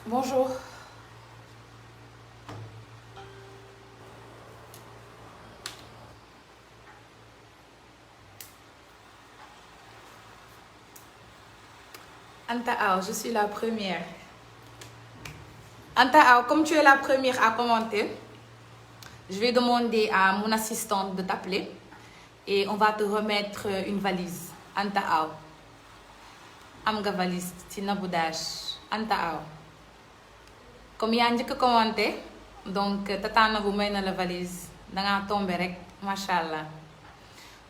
Bonjour. Anta Aw, je suis la première. Anta Aw, comme tu es la première à commenter, je vais demander à mon assistante de t'appeler et on va te remettre une valise. Anta Aw. Am nga valise ci Nabou Dash. Anta Aw. Comme yaa njëkk a commenté, donc Tata Nabou may na la valise. Dangaa tombé rek, machallah.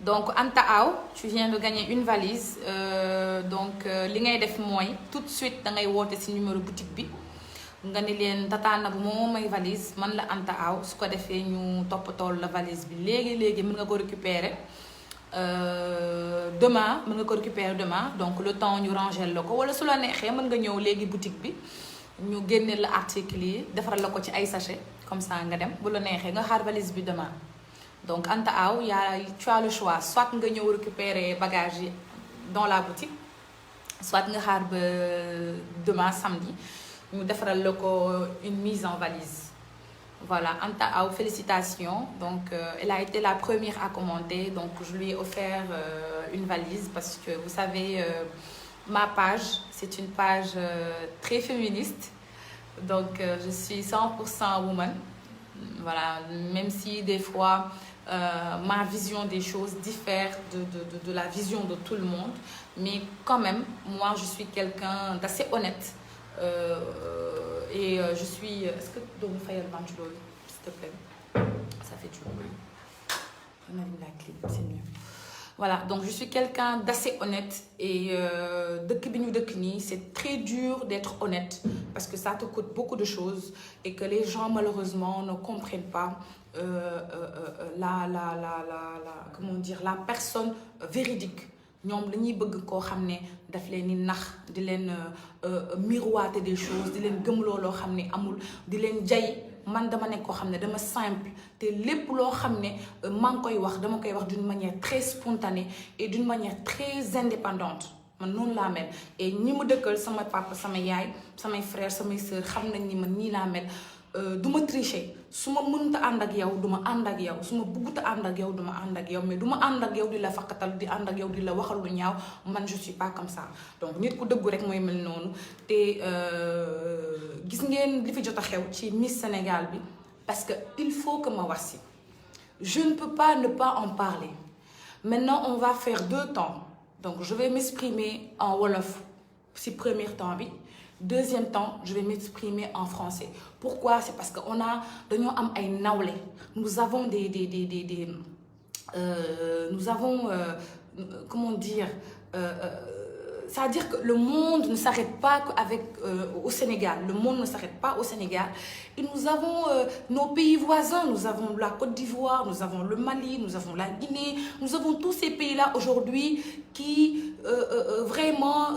Donc Anta Aw, tu viens de gagner une valise. Donc li ngay def mooy tout de suite da ngay woote ci numéro boutique bi. Nga ni leen Tata Nabou moo may valise man la Anta Aw su ko defee ñu toppatoo la valise bi léegi mën nga ko récupérer demain mën nga ko récupérer demain donc le temps ñu ranger la ko wala su la neexee mën nga ñëw léegi boutique bi ñu génne la article yi defaral la ko ci ay sachet comme ça nga dem bu la neexee nga xaar valise bi demain. Donc Anta Aw tu as le choix soit nga ñëw récupérer bagage yi dans la boutique soit nga xaar ba demain samedi ñu defaral la ko une mise en valise. Voilà, Anta Aw, félicitations. Donc elle a été la première à commenter, donc je lui ai offert une valise parce que vous savez ma page c'est une page très féministe, donc je suis 100% woman. Voilà, même si des fois ma vision des choses diffère de la vision de tout le monde, mais quand même moi je suis quelqu'un d'assez honnête. Et je suis... Est-ce que doomu fayal manche loolu s'il te plaît, ça fait du bruit. On allume la clim, c'est mieux. Voilà, donc je suis quelqu'un d'assez honnête et dëkk bi ñu dëkk nii c'est très dur d'être honnête parce que ça te coûte beaucoup de choses et que les gens malheureusement ne comprennent pas comment dire, la personne véridique. ñoom dañuy bëgg koo xam ne daf leen di nax di leen miroiter des choses di leen gëmloo loo xam ne amul di leen jay. Man dama nekk koo xam ne dama simple te lépp loo xam ne maa ngi koy wax dama koy wax d'une manière très spontanée et d'une manière très indépendante. Man noonu laa mel et ñi mu dëkkal sama papa sama yaay samay frères samay sœurs xam nañ ni man nii laa mel. Du ma tricher su ma mënta ànd ak yow du ma ànd ak yow su ma bëgguta ànd ak yow du ma ànd ak yow mais du ma ànd ak yow di la fakkatal di ànd ak yow di la waxal lu ñaaw man je suis pas comme ça. Donc nit ku dëggu rek mooy mel noonu te gis ngeen li fi jot a xew ci Miss Sénégal bi parce que il faut que ma wax si. Je ne peux pas ne pas en parler. Maintenant on va faire 2 temps, donc je vais m'exprimer en wolof si premier temps bi. Deuxième temps, je vais m'exprimer en français. Pourquoi? C'est parce que dañoo am ay nawle. Nous avons nous avons comment dire, c'est-à-dire que le monde ne s'arrête pas au Sénégal. Le monde ne s'arrête pas au Sénégal. Et nous avons nos pays voisins. Nous avons la Côte d'Ivoire, nous avons le Mali, nous avons la Guinée. Nous avons tous ces pays-là aujourd'hui qui vraiment,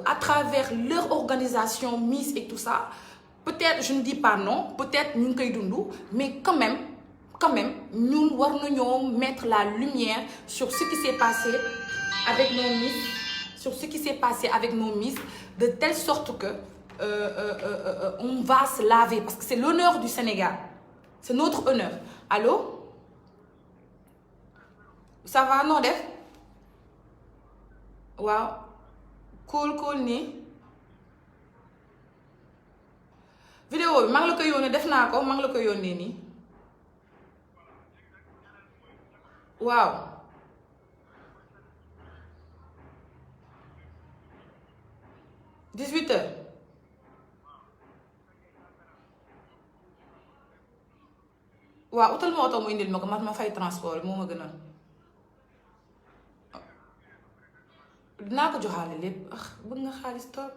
à travers leur organisation Miss et tout ça, peut-être, je ne dis pas non, peut-être ñu ngi koy dund, mais quand même, ñun war nañoo mettre la lumière sur ce qui s'est passé avec nos Miss. Sur ce qui s'est passé avec nos Miss, de telle sorte que on va se laver parce que c'est l'honneur du Sénégal. C'est notre honneur. Allô? Ça va noo def? Waaw. Cool nii. Vidéo bi maa ngi la ko yónnee def naa ko maa ngi la ko yónnee nii. Waaw. Dix-huit heures. Waaw utal ma oto mu indil ma ko ma fay transport moo ma gënal. Dinaa ko joxaale lépp bëgg nga xaalis toog.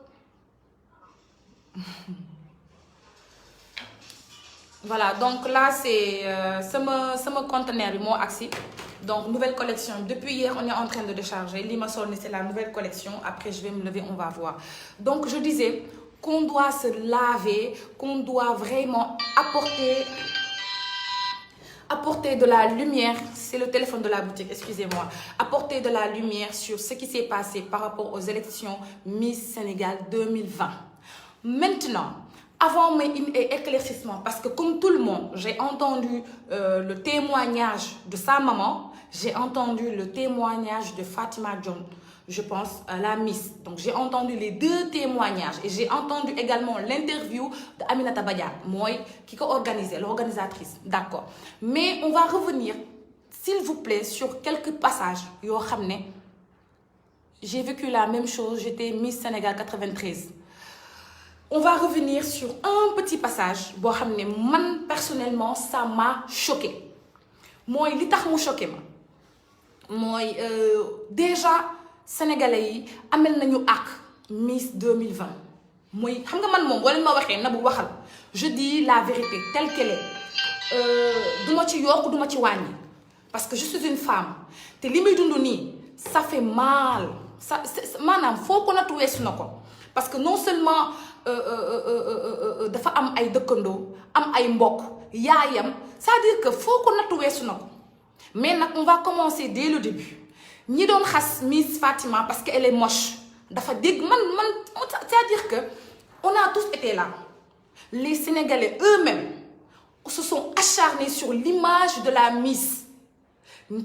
Voilà, donc là c'est sama conteneur bi moo agsi. Donc nouvelle collection, depuis hier on est en train de décharger. Li ma sol ni c'est la nouvelle collection, après je vais me lever, on va voir. Donc je disais qu'on doit se laver, qu'on doit vraiment apporter de la lumière, c'est le téléphone de la boutique, excusez-moi, apporter de la lumière sur ce qui s'est passé par rapport aux élections Miss Sénégal 2020. Maintenant, avant mes éclaircissements, parce que comme tout le monde, j'ai entendu le témoignage de sa maman, j'ai entendu le témoignage de Fatima John, je pense, la Miss. Donc, j'ai entendu les deux témoignages et j'ai entendu également l'interview d'Aminata Badiane, moi, qui a organisé, l'organisatrice. D'accord. Mais on va revenir, s'il vous plaît, sur quelques passages. J'ai vécu la même chose, j'étais Miss Sénégal 93. On va revenir sur un petit passage. Moi, personnellement, ça m'a choqué. Moi, ce qui m'a choqué, moi, déjà, Sénégalais yi amel nañu ak Miss 2020 mooy xam nga man moom wala ma waxee Nabou waxal je dis la vérité telle qu'elle est duma ci yokk duma ci wàññi parce que je suis une femme te li muy dund nii ça fait mal ça maanaam foo ko natu weesu na ko parce que non seulement dafa am ay dëkkandoo am ay mbokk yaayam c'est-à-dire que foo ko natu weesu na ko mais nag on va commencer dès le début. Ni doon xas Miss Fatima parce qu'elle est moche dafa dégg c'est-à-dire que on a tous été là les Sénégalais eux-mêmes se sont acharnés sur l'image de la Miss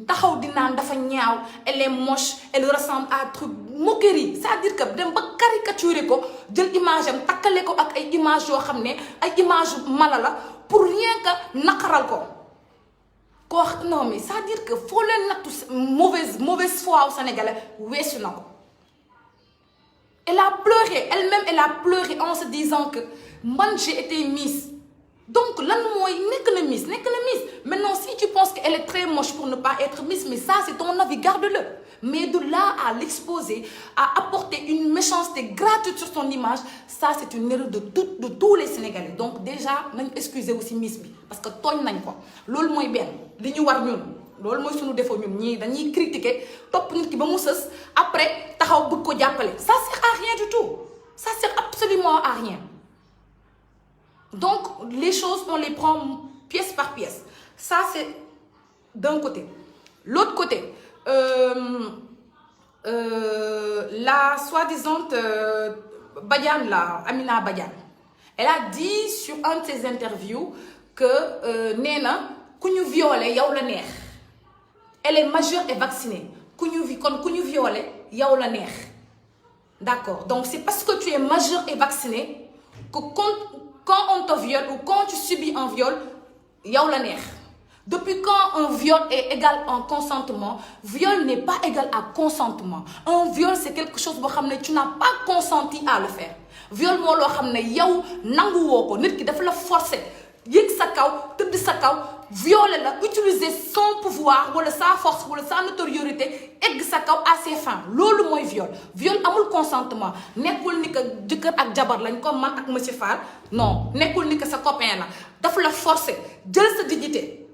taxaw di naan dafa ñaaw elle est moche elle ressemble à truc moquerie c'est-à-dire que dem ba caricaturer ko jël image am takkale ko ak ay image yoo xam ne ay image mala la pour rien que naqaral ko non mais ça veut dire que faut leen nattu mauvaise foi au Sénégalais weesu na ko elle a pleuré elle-même elle a pleuré en se disant que man j'ai été Miss donc lan mooy nekk na Miss maintenant si tu penses qu'elle est très moche pour ne pas être Miss mais ça c'est ton avis garde-le mais de là à l'exposer à apporter une méchanceté gratuite sur son image ça c'est une erreur de tous les Sénégalais donc déjà nañ excuser aussi Miss bi parce que tooñ nañ ko loolu mooy benn li ñu war ñun loolu mooy suñu défaut ñun ñii dañuy critiquer topp nit ki ba mu sës après taxaw bëgg ko jàppale ça sert à rien du tout ça sert absolument à rien donc les choses on les prend pièce par pièce ça c'est d'un côté l'autre côté la soi-disant Badiane là Amina Badiane elle a dit sur un de ses interviews que nee na ku ñu violé yow la neex elle est majeure et vaccinée ku ñu violé yow la neex d'accord donc c'est parce que tu es majeure et vaccinée que quand on te viole ou quand tu subis un viol yow la neex depuis quand un viol est égal en consentement viol n'est pas égal à consentement un viol c'est quelque chose boo xam ne tu n'as pas consenti à le faire viol moo loo xam ne yow nanguwoo ko nit ki dafa la forcer yëg sa kaw tëdd sa kaw violer la utiliser son pouvoir wala sa force wala sa notoriété egg sa kaw à ses fins loolu mooy viol amul consentement nekkul ni que jëkkër ak jabar lañ comme man ak monsieur Fall non nekkul ni que sa copain la dafa la forcer jël sa dignité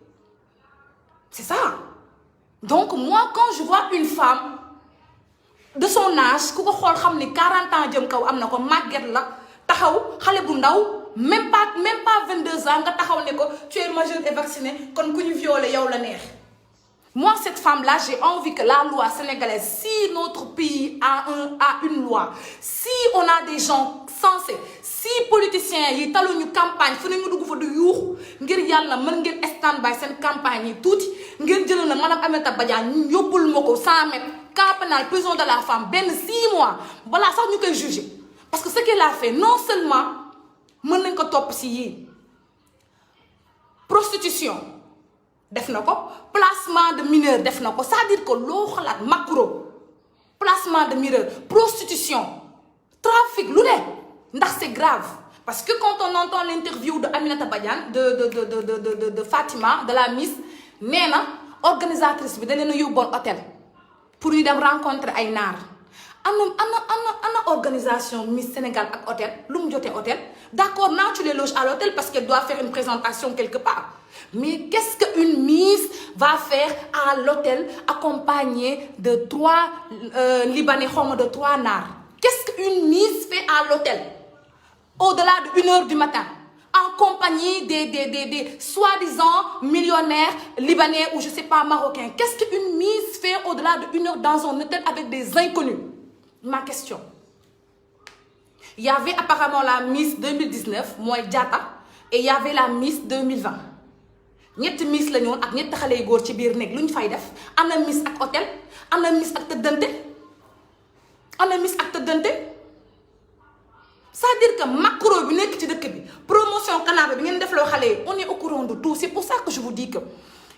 c'est ça donc moi quand je vois une femme de son âge ku ko xool xam ni 40 ans jëm kaw am na ko màgget la taxaw xale bu ndaw même pas 22 ans nga taxaw ne ko tu es majeur et vacciné kon ku ñu violé yow la neex moi cette femme là j'ai envie que la loi sénégalaise si notre pays a une loi si on a des gens sensés si politiciens yi taluñu campagne fu ne ñu dugg fa du yuuxu ngir yàlla mën ngeen stand by seen campagne yi tuuti ngeen jël na madame Aminata Badiane ñu yóbbul ma ko 100 mètres camp pénal prison de la femme benn 6 mois balaa sax ñu koy juger parce que ce qu'elle a fait non seulement mën nañ ko topp si yii prostitution def na ko placement de mineur def na ko c'est-à-dire que loo xalaat macro placement de mineur prostitution trafic lu ne ndax c'est grave parce que quand on entend l'interview de Aminata Badiane de Fatima de la Miss nee na organisatrice bi da leen a yóbboon hôtel pour ñu dem rencontrer ay naar ana organisation Miss Sénégal ak hôtel lu mu jotee hôtel d'accord naa tu les loges à l'hôtel parce qu'elle doit faire une présentation quelque part mais qu'est-ce qu'une Miss va faire à l'hôtel accompagnée de 3 Libanais xawma de 3 Naar qu'est-ce qu'une Miss fait à l'hôtel au-delà de 1h du matin en compagnie des soi-disant millionnaires libanais ou je sais pas marocains qu'est-ce qu'une Miss fait au-delà de 1h dans un hôtel avec des inconnus ma question Il y avait apparemment la Miss 2019 mooy Diatta et il y avait la Miss 2020 ñetti Miss la ñoon ak ñetti xale yu góor ci biir néeg lu ñu fay def am na Miss ak hôtel am na Miss ak tëddante c'est-à-dire que macro bi nekk ci dëkk bi promotion Canada bi ngeen def loo xale yi on est au courant de tout. C'est pour ça que je vous dis que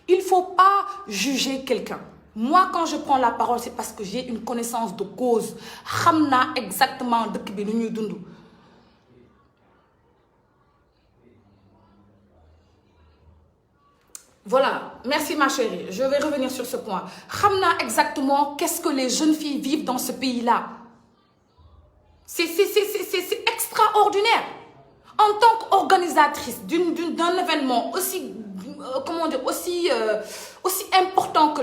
il faut pas juger quelqu'un. Moi quand je prends la parole c'est parce que j'ai une connaissance de cause xam naa exactement dëkk bi lu ñuy dund. Voilà, merci ma chérie, je vais revenir sur ce point. Xam naa exactement qu'est-ce que les jeunes filles vivent dans ce pays-là. C'est extraordinaire. En tant qu'organisatrice d'un événement aussi, comment dire, aussi important que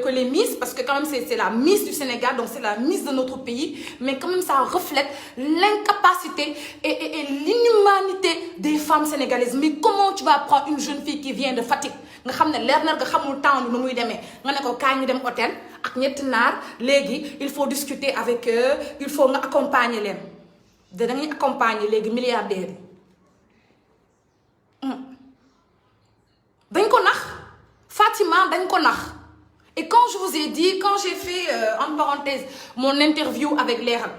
les Miss, parce que quand même c'est la Miss du Sénégal, donc c'est la Miss de notre pays, mais quand même ça reflète l'incapacité et l'inhumanité des femmes sénégalaises. Mais comment tu vas prendre une jeune fille qui vient de Fatick nga xam ne leer na nga xamul temps nu muy demee nga ne ko kaay ñu dem hôtel ak ñetti naar léegi il faut discuter avec eux il faut nga accompagner leen da ngay accompagner léegi milliardaires yi dañ ko nax Fatima dañ ko nax. Et quand je vous ai dit, quand j'ai fait en parenthèse mon interview avec Leral,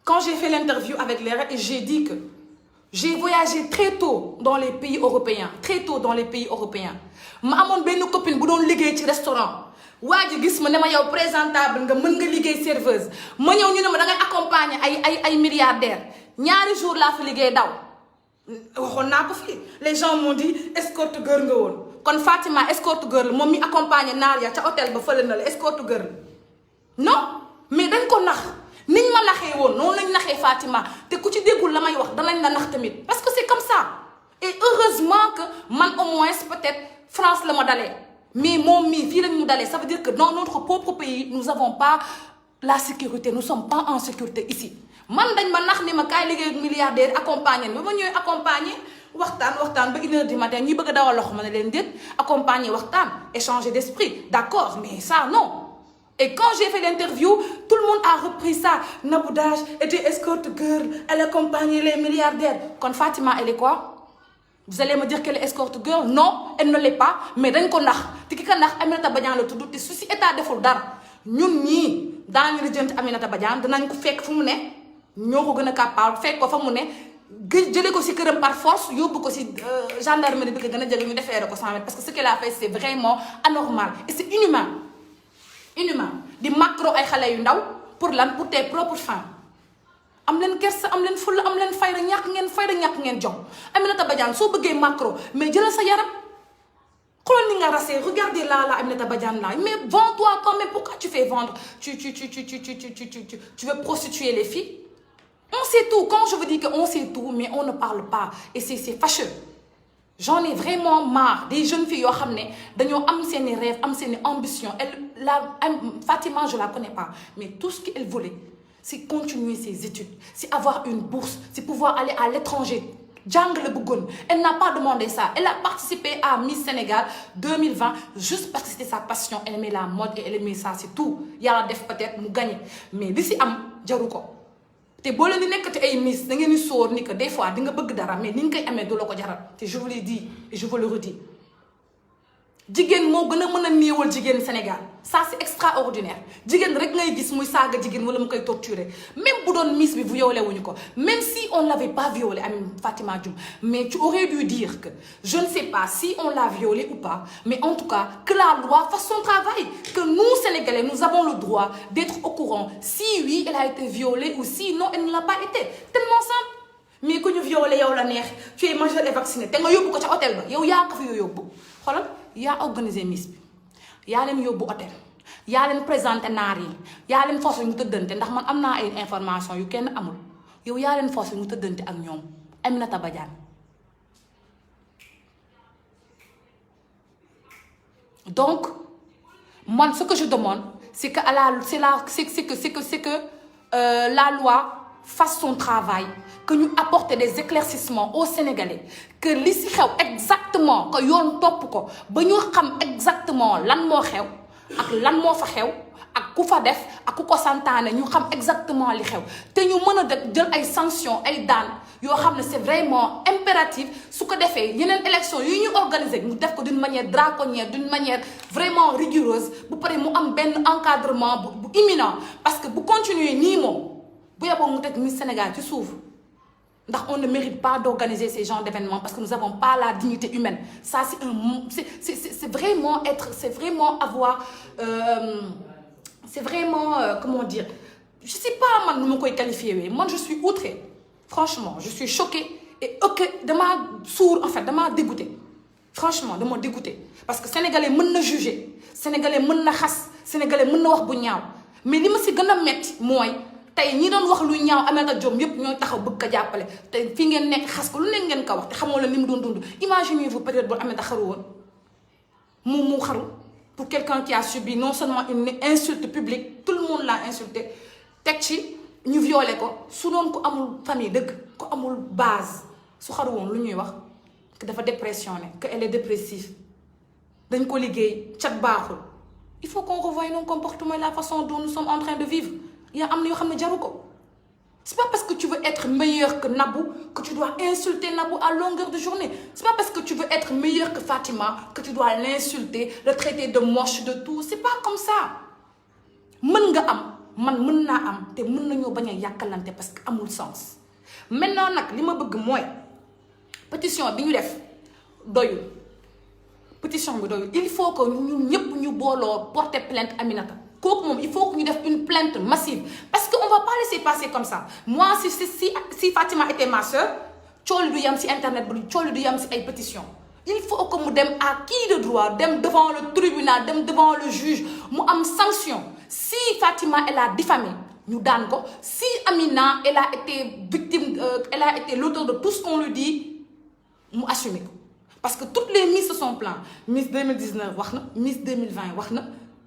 quand j'ai fait l'interview avec Leral et j'ai dit que j'ai voyagé très tôt dans les pays européens ma amoon benn copine bu doon liggéey ci restaurant waa ji gis ma ne ma yow présentable nga mën nga liggéey serveuse ma ñëw ñu ne ma da ngay accompagner ay milliardaires ñaari jours laa fa liggéey daw waxoon naa ko fii les gens m'ont dit escorte girl nga woon kon Fatima escorte girl moom mi accompagner naar ya ca hôtel ba fële na la escorte girl non mais dañ ko nax niñ ma naxee woon noonu lañ naxee Fatima te ku ci déggul la may wax danañ la nax tamit parce que c'est comme ça et heureusement que man au moins peut-être France la ma dalee mais moom mii fii lañ mu dalee ça veut dire que dans notre propre pays nous avons pas la sécurité nous sommes pas en sécurité ici man dañ ma nax ni ma kaay liggéey ak milliardaire accompagner ba ma ñëwee accompagner waxtaan ba 1h du matin ñuy bëgg a dawal loxo ma ne leen déet accompagner waxtaan échanger d'esprit d'accord mais ça non. Et quand j'ai fait l'interview, tout le monde a repris ça. Nabou Dash était escort girl, elle accompagnait les milliardaires. Quand Fatima, elle est quoi? Vous allez me dire qu'elle est escort girl? Non, elle ne l'est pas, mais dañ ko nax te ki ko nax Aminata Badiane la tudd te su si état deful dara ñun ñii daañu lijjanti Aminata Badiane danañ ko fekk fu mu ne ñoo ko gën a capable fekk ko fa mu ne jëlee ko si këram par force yóbbu ko si gendarmerie bi ko gën a jege ñu defeere ko 100 mètres parce que ce qu'elle a fait c'est vraiment anormal et c'est inhumain di macro ay xale yu ndaw pour lan pour tes propres femmes am leen kersa am leen fulla am leen fayda ñàkk ngeen jom Aminata Badiane soo bëggee macro mais jëlal sa yaram xoolal ni nga rasé regardez là Aminata Badiane là mais vends-toi quand même pourquoi tu fais vendre tu veux prostituer les filles on sait tout quand je vous dis que on sait tout mais on ne parle pas et c'est fâcheux. J'en ai vraiment marre des jeunes filles yoo xam ne dañoo am seeni rêve am seeni ambition Fatima je la connais pas mais tout ce qu'elle voulait c'est continuer ses études c'est avoir une bourse c'est pouvoir aller à l'étranger jàng la bëggoon elle n'a pas demandé ça elle a participé à Miss Sénégal 2020 juste parce que c'était sa passion elle aimait la mode et elle aimait ça c'est tout yàlla def peut-être mu gagné mais li si am jaru ko te boo leen di nekk te ay miss da ngeen di sóor ni que des fois di nga bëgg dara mais ni nga koy amee du la ko jaral te je vous l'ai dit et je vous le redis jigéen moo gën a mën a néewal jigéen Sénégal ça c'est extraordinaire jigéen rek ngay gis muy saaga jigéen wala mu koy torturer même bu doon miss bi violé wuñu ko même si on l'avait pas violé Amine Fatima Dioum mais tu aurais dû dire que je ne sais pas si on l'a violé ou pas mais en tout cas que la loi fasse son travail que nous Sénégalais nous avons le droit d'être au courant si oui elle a été violée ou si non elle ne l'a pas été tellement simple mais ku ñu violé yow la neex tu es majeur et vacciné te nga yóbbu ko ca hôtel ba yow yaa ko fi yóbbu xoolal yaa organisé miss bi yaa leen yóbbu hôtel yaa leen présenté naar yi yaa leen forcé ñu tëddante ndax man am naa ay information yu kenn amul yow yaa leen forcé ñu tëddante ak ñoom Aminata Badiane donc man ce que je demande c'est que la loi fasse son travail que ñu apporter des éclaircissements aux Sénégalais que li si xew exactement que yoon topp ko ba ñu xam exactement lan moo xew ak lan moo fa xew ak ku fa def ak ku ko santaane ñu xam exactement li xew te ñu mën a jël ay sanctions ay daan yoo xam ne c'est vraiment impératif su ko defee yeneen élection yu ñu organiser mu def ko d'une manière draconnière d'une manière vraiment rigoureuse bu pare mu am benn encadrement bu imminent parce que bu continuer nii moom bu yeboo mu teg Miss Sénégal ci suuf ndax on ne mérite pas d'organiser ces genres d'événements parce que nous n'avons pas la dignité humaine ça c'est vraiment avoir c'est vraiment comment dire je sais pas man nu ma koy qualifier wee man je suis outrée franchement je suis choquée et ok damaa sourd en fait damaa dégoûtée franchement dama dégoûtée parce que sénégalais mën na juger sénégalais mën na xas sénégalais mën na wax bu ñaaw mais li ma si gën a metti mooy tey ñi doon wax lu ñaaw Aminata Diom yépp ñooy taxaw bëgg ko jàppale te fi ngeen nekk xas ko lu nekk ngeen ko wax te xamoo la ni mu doon dund imaginez-vous peut-être boo Aminata xaru woon mu xaru pour quelqu'un qui a subi non seulement une insulte publique tout le monde l'a insulté teg ci ñu violé ko su doon ko amul famille dëgg ko amul base su xaru woon lu ñuy wax que dafa dépressionné que elle est dépressive dañ ko liggéey cat baaxul il faut qu'on revoie nos comportements et la façon dont nous sommes en train de vivre yaa am na yoo xam ne jaru ko c'est pas parce que tu veux être meilleur que Nabou que tu dois insulter Nabou à longueur de journée c'est pas parce que tu veux être meilleur que Fatima que tu dois l'insulter le traiter de moche de tout c'est pas comme ça mën nga am man mën naa am te mën nañoo bañ a yàkkalante parce que amul sens maintenant nag li ma bëgg mooy pétition bi ñu def doyul pétition bi doyul il faut que ñun ñëpp ñu booloo porter plainte Aminata kooku moom il faut que ñu def une plainte massive parce que on va pas laisser passer comme ça moi si Fatima était ma sœur cooli du yam si internet bi cooli du yam si ay pétition il faut que mu dem à qui de droit dem devant le tribunal dem devant le juge mu am sanction si Fatima elle a diffamé ñu daan ko si Amina elle a été victime elle a été l'auteur de tout ce qu'on lui dit mu assumer ko parce que toutes les Miss se sont plaintes Miss 2019 wax na Miss 2020 wax na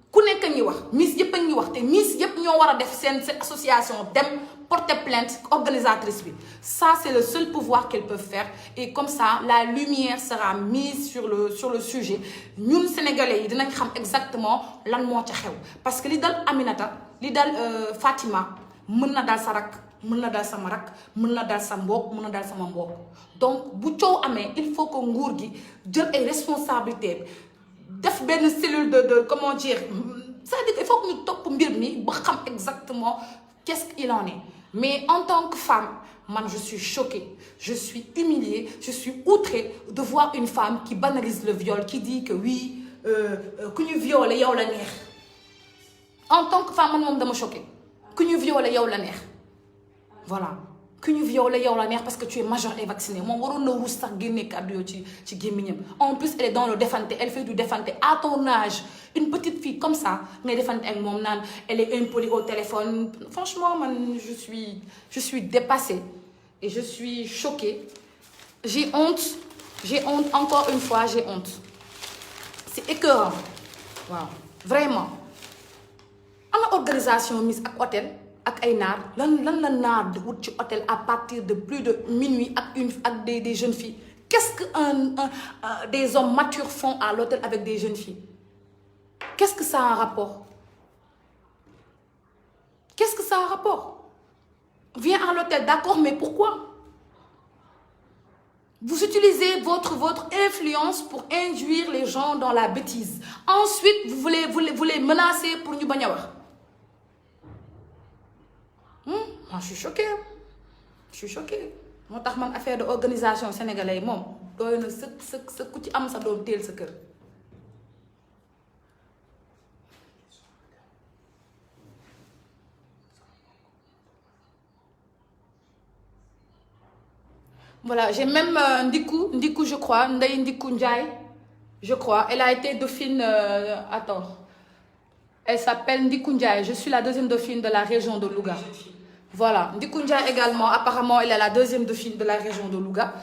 ku nekk ñuy wax Miss yëpp a ngi wax te Miss yëpp ñoo war a def seen association dem porter plainte organisatrice bi ça c'est le seul pouvoir qu'elles peuvent faire et comme ça la lumière sera mise sur le sujet ñun sénégalais yi dinañ xam exactement lan moo ca xew parce que li dal Aminata li dal Fatima mën na dal sa rak mën na dal sama rak mën na dal sa mbokk mën na dal sama mbokk donc bu coow amee il faut que nguur gi jël ay responsabilités def benn cellule de comment dire c'est-à-dire qu'il faut que ñu topp mbir mi ba xam exactement qu'est-ce qu'il en est mais en tant que femme man je suis choquée je suis humiliée je suis outrée de voir une femme qui banalise le viol qui dit que oui ku ñu violé yow la neex en tant que femme man moom dama choquée ku ñu violé yow la neex voilà ku ñu violé yow la neex parce que tu es majeur et vacciné moom waroon na ruus sax génne kàddu yow ci gémmiñam en plus elle est dans le défante elle fait du défante à ton âge une petite fille comme ça ngay défante ak moom naan elle est impolie au téléphone franchement man je suis dépassée et je suis choquée j'ai honte encore une fois j'ai honte c'est écœurant waaw vraiment ana organisation Miss ak hôtel ak ay naar lan la naar di wut ci hôtel à partir de plus de minuit ak des jeunes filles qu'est-ce que des hommes matures font à l'hôtel avec des jeunes filles qu'est-ce que ça a un rapport viens à l'hôtel d'accord mais pourquoi vous utilisez votre influence pour induire les gens dans la bêtise ensuite vous voulez menacer pour ñu bañ a wax moi je suis choquée moo tax man affaire de organisation sénégalais yi moom doy na sa ku ci am sa doom teel sa kër voilà j'ai même Ndiku je crois Ndeye Ndiku Ndiaye je crois elle a été dauphine elle s'appelle Ndiku Ndiaye je suis la deuxième dauphine de la région de Louga. Voilà, Ndiku Ndiaye également, apparemment, elle est la deuxième dauphine de la région de Louga.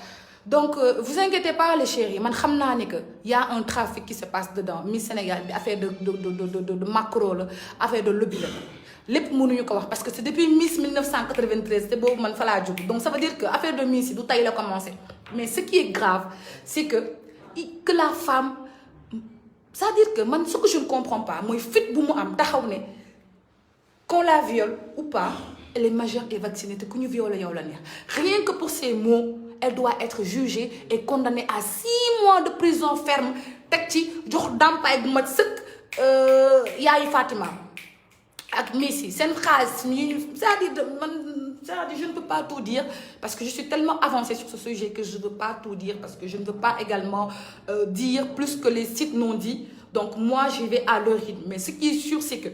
Donc, vous inquiétez pas, les chéris. Man, je sais qu'il y a un trafic qui se passe dedans. Miss Sénégal, affaire de macro, affaire de lobby. Lépp mënuñu ko wax parce que c'est depuis Miss 1993 te boobu man fa laa jóg donc ça veut dire que affaire de Miss yi du tey la commencé mais ce qui est grave c'est que la femme c'est-à-dire que man ce que je ne comprends pas mooy fit bu mu am taxaw ne qu'on la viole ou pas, elle est majeure et vaccinée te ku ñu viole yow la neex. Rien que pour ces mots, elle doit être jugée et condamnée à 6 mois de prison ferme teg ci jox dàmpaay bu mat sëkk yaayu Fatima ak Messi seen xaalis c'est-à-dire je ne peux pas tout dire parce que je suis tellement avancée sur ce sujet que je ne veux pas tout dire parce que je ne veux pas également dire plus que les sites non dits. Donc moi j'y vais à leur rythme, mais ce qui est sûr c'est que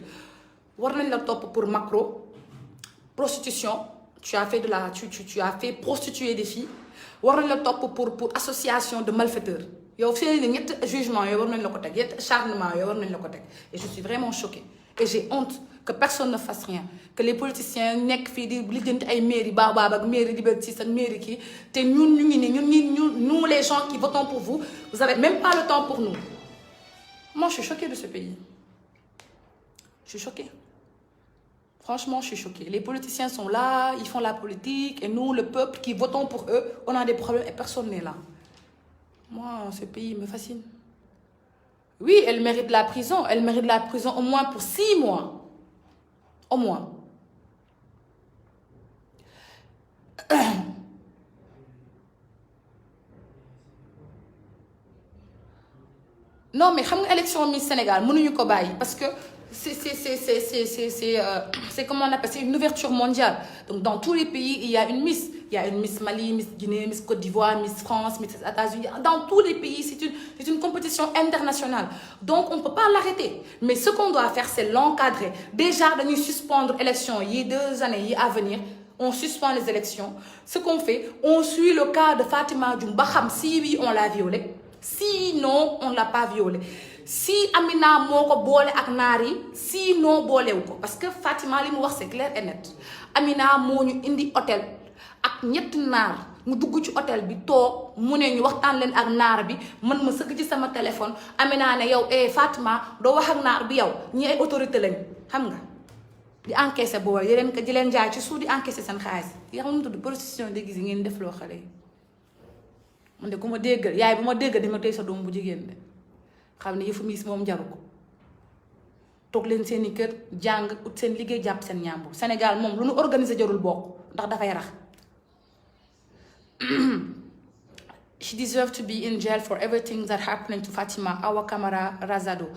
war nañ la topp pour macro prostitution, tu as fait prostituer des filles. war nañ la topp pour association de malfaiteurs yow fii nii ñetti jugement yooyu war nañ la ko teg ñetti acharnement yooyu war nañ la ko teg et je suis vraiment choquée et j'ai honte que personne ne fasse rien, que les politiciens nekk fii di lijjanti ay mairie Baobab ak mairie Liberté 6 ak mairie kii te ñun ñu ngi nii nous les gens qui votons pour vous avez même pas le temps pour nous. Moi je suis choquée de ce pays, je suis choquée. Franchement, je suis choquée. Les politiciens sont là, ils font la politique, et nous, le peuple, qui votons pour eux, on a des problèmes et personne n'est là. Moi, ce pays me fascine. Oui, elle mérite la prison. Elle mérite la prison au moins pour 6 mois. Au moins. Non, mais xam nga élection Miss Sénégal mënuñu ko bàyyi parce que c'est comment on appelle, c'est une ouverture mondiale. Donc dans tous les pays il y a une Miss, il y a une Miss Mali, Miss Guinée, Miss Côte d'Ivoire, Miss France, Miss États-Unis. Dans tous les pays c'est une compétition internationale. Donc on ne peut pas l'arrêter. Mais ce qu'on doit faire c'est l'encadrer. Déjà dañuy suspendre élection yi 2 années yi à venir. On suspend les élections. Ce qu'on fait, on suit le cas de Fatima Dioum ba xam si oui on l'a violée, sinon on l'a pas violée. Si Amina moo ko boole ak naar yi sinon boolewu ko parce que Fatima li mu wax c'est clair et net. Amina moo ñu indi hôtel ak ñetti naar mu dugg ci hôtel bi toog mu ne ñu waxtaan leen ak naar bi man ma sëgg ci sama téléphone Amina ne yow Fatima doo wax ak naar bi yow ñi ay autorité lañ xam nga di encaisser boole di leen jaay ci suuf di encaisser seen xaalis yi nga xam ne tudd prostitution déguisée ngeen def loo xale yi. man de ku ma déggal yaay bu ma déggal dama tey sa doom bu jigéen de xam ne yëfu miis moom jaru ko toog leen seen i kër jàng ut seen liggéey jàpp seen ñàmbur. Sénégal moom lu nu organiser jarul bokk ndax dafay rax. She deserves to be in jail for everything that happened to Fatima Awa Kamara Razado.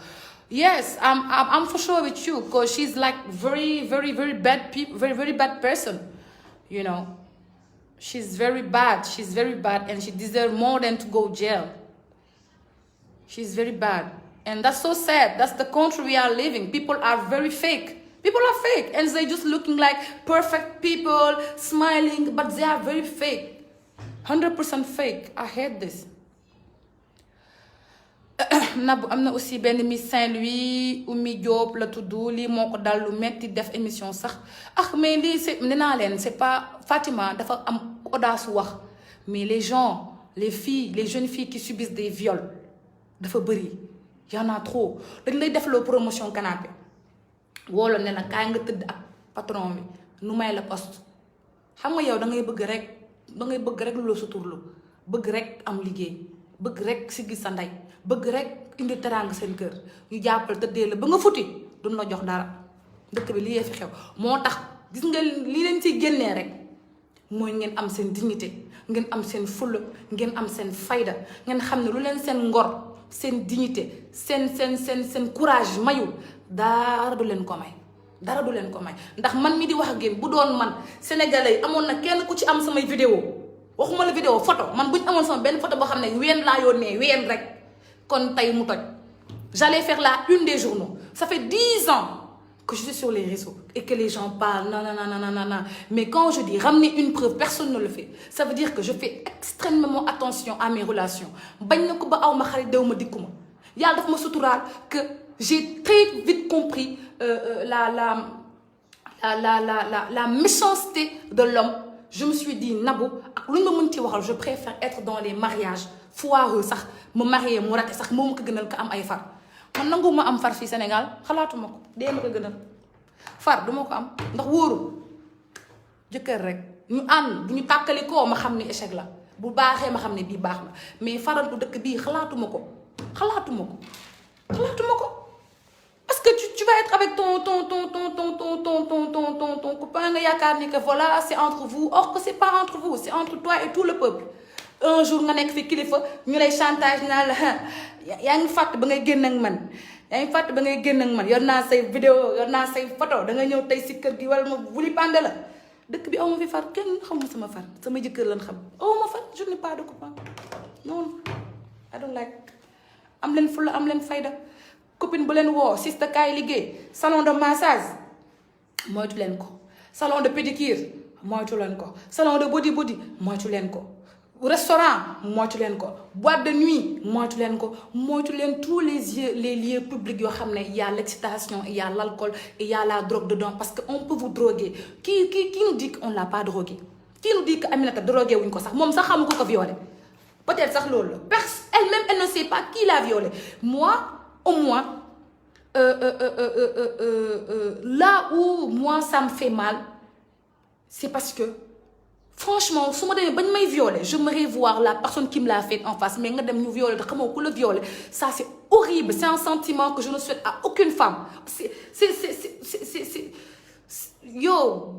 Yes, I'm for sure with you because she's like very bad people, very bad person, you know. She's very bad and she deserves more than to go jail. She's very bad. And that's so sad. That's the country we are living. People are very fake. People are fake. And they're just looking like perfect people, smiling, but they are very fake. 100% fake. I hate this. Nabou am na aussi benn Miss Saint-Louis Oumy Diop la tudd lii moo ko dal lu metti def émission sax mais lii c'est nee naa leen c'est pas Fatima dafa am audace wax mais les gens les filles les jeunes filles qui subissent des viols dafa bëri y en a trop. dañ lay def loo promotion canapé wóolo ne nag kaay nga tëdd ak patron bi nu may la poste xam nga yow da ngay bëgg rek lu la suturlu bëgg rek am liggéey bëgg rek si gis sa ndey bëgg rek indi teraanga seen kër ñu jàppal tëddee la ba nga futi duñ la jox dara dëkk bi li fi xew moo tax gis nga lii leen ciy génnee rek mooy ngeen am seen dignité ngeen am seen fulla ngeen am seen fayda ngeen xam ne lu leen seen ngor seen dignité seen courage mayul dara du leen ko may ndax man mi di wax ak yéen bu doon man sénégalais yi amoon na kenn ku ci am samay vidéo waxuma la vidéo photo man bu ñu amoon sama benn photo boo xam ne ween laa yónnee ween rek kon tey mu toj. J'allais faire la une des journaux. Ça fait 10 ans que je suis sur les réseaux et que les gens parlent non. Mais quand je dis ramener une preuve, personne ne le fait. Ça veut dire que je fais extrêmement attention à mes relations. Bañ na ko ba aw ma xarit dew ma dikkuma yàlla daf ma suturaal que j'ai très vite compris la méchanceté de l'homme. Je me suis dit Nabou ak lu ma mënti waxal je préfère être dans les mariages foireux sax ma marié mu raté sax moo ma ko gënal ko am ay far man nangu ma am far fii Sénégal xalaatuma ko dee ma ko gënal far duma ko am ndax wóoru jëkkër rek ñu ànd bu ñu tàkkali koo ma xam ni échec la bu baaxee ma xam ne bii baax na mais farantu dëkk bii xalaatuma ko parce que tu vas être avec ton copain nga yaakaar ni que voilà c'est entre vous or que c'est pas entre vous c'est entre toi et tout le peuple un jour nga nekk fi kilifa ñu lay chantage naa la yaa ngi fàtt ba ngay génn ak man yaa ngi fàtt ba ngay génn ak man yor naa say vidéo yor naa say photo da nga ñëw tey si kër gi wala ma wuli pande la dëkk bi aw ma fi far kenn xamuma sama far sama jëkkër lan xam aw ma far je n'ai pas de copain non I don't like am leen fulla am leen fayda copine bu leen woo sista kaay liggéey salon de massage moytu leen ko salon de pédicure moytu leen ko salon de body moytu leen ko restaurant moytu leen ko boîte de nuit moytu leen ko moytu leen tous les lieux publics yoo xam ne y a l'excitation il y a l'alcool et il y a la drogue dedans parce que on peut vous droguer qui nous dit qu'on l'a pas drogué qui nous dit que Aminata drogué wuñ ko sax moom sax xamu ko violé peut-être sax loolu la elle-même elle ne sait pas qui l'a violé moi au moins là où moi ça me fait mal c'est parce que franchement su ma demee bañ may violer j'aimerais voir la personne qui me l'a fait en face mais nga dem ñu violer te xamoo ku la violer ça c'est horrible c'est un sentiment que je ne souhaite à aucune femme c'est yo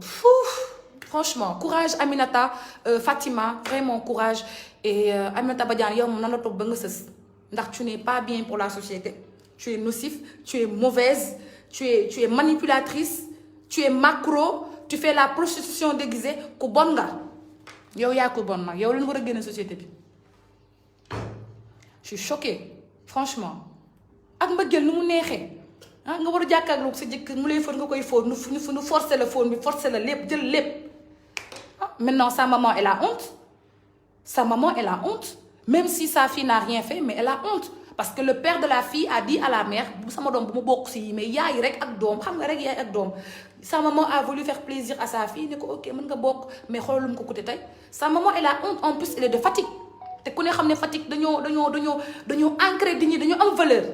franchement courage Aminata Fatima vraiment courage et Aminata Badiane yow moom nan la toog ba nga sës ndax tu n'es pas bien pour la société tu es nocif tu es mauvaise tu es manipulatrice tu es macro tu fais la prostitution déguisée ku bon nga yow yaa ko bon nag yow leen war a génne société bi je suis choquée franchement ak mbëggeel nu mu neexee ah nga war a jàkkaarloog sa jëkkër mu lay fóon nga koy fóon nu forcer la fóon bi forcer la lépp jël lépp ah maintenant sa maman elle a honte sa maman elle a honte même si sa fille n'a rien fait mais elle a honte parce que le père de la fille a dit à la mère bu sama doom bu ma bokk si mais yaay rek ak doom xam nga rek yaay ak doom sa maman a voulu faire plaisir à sa fille ne ko ok mën nga bokk mais xoolal lu mu ko coûté tey sa maman elle a honte en plus elle est de Fatick te ku ne xam ne Fatick dañoo ancré di ñi dañoo am valeur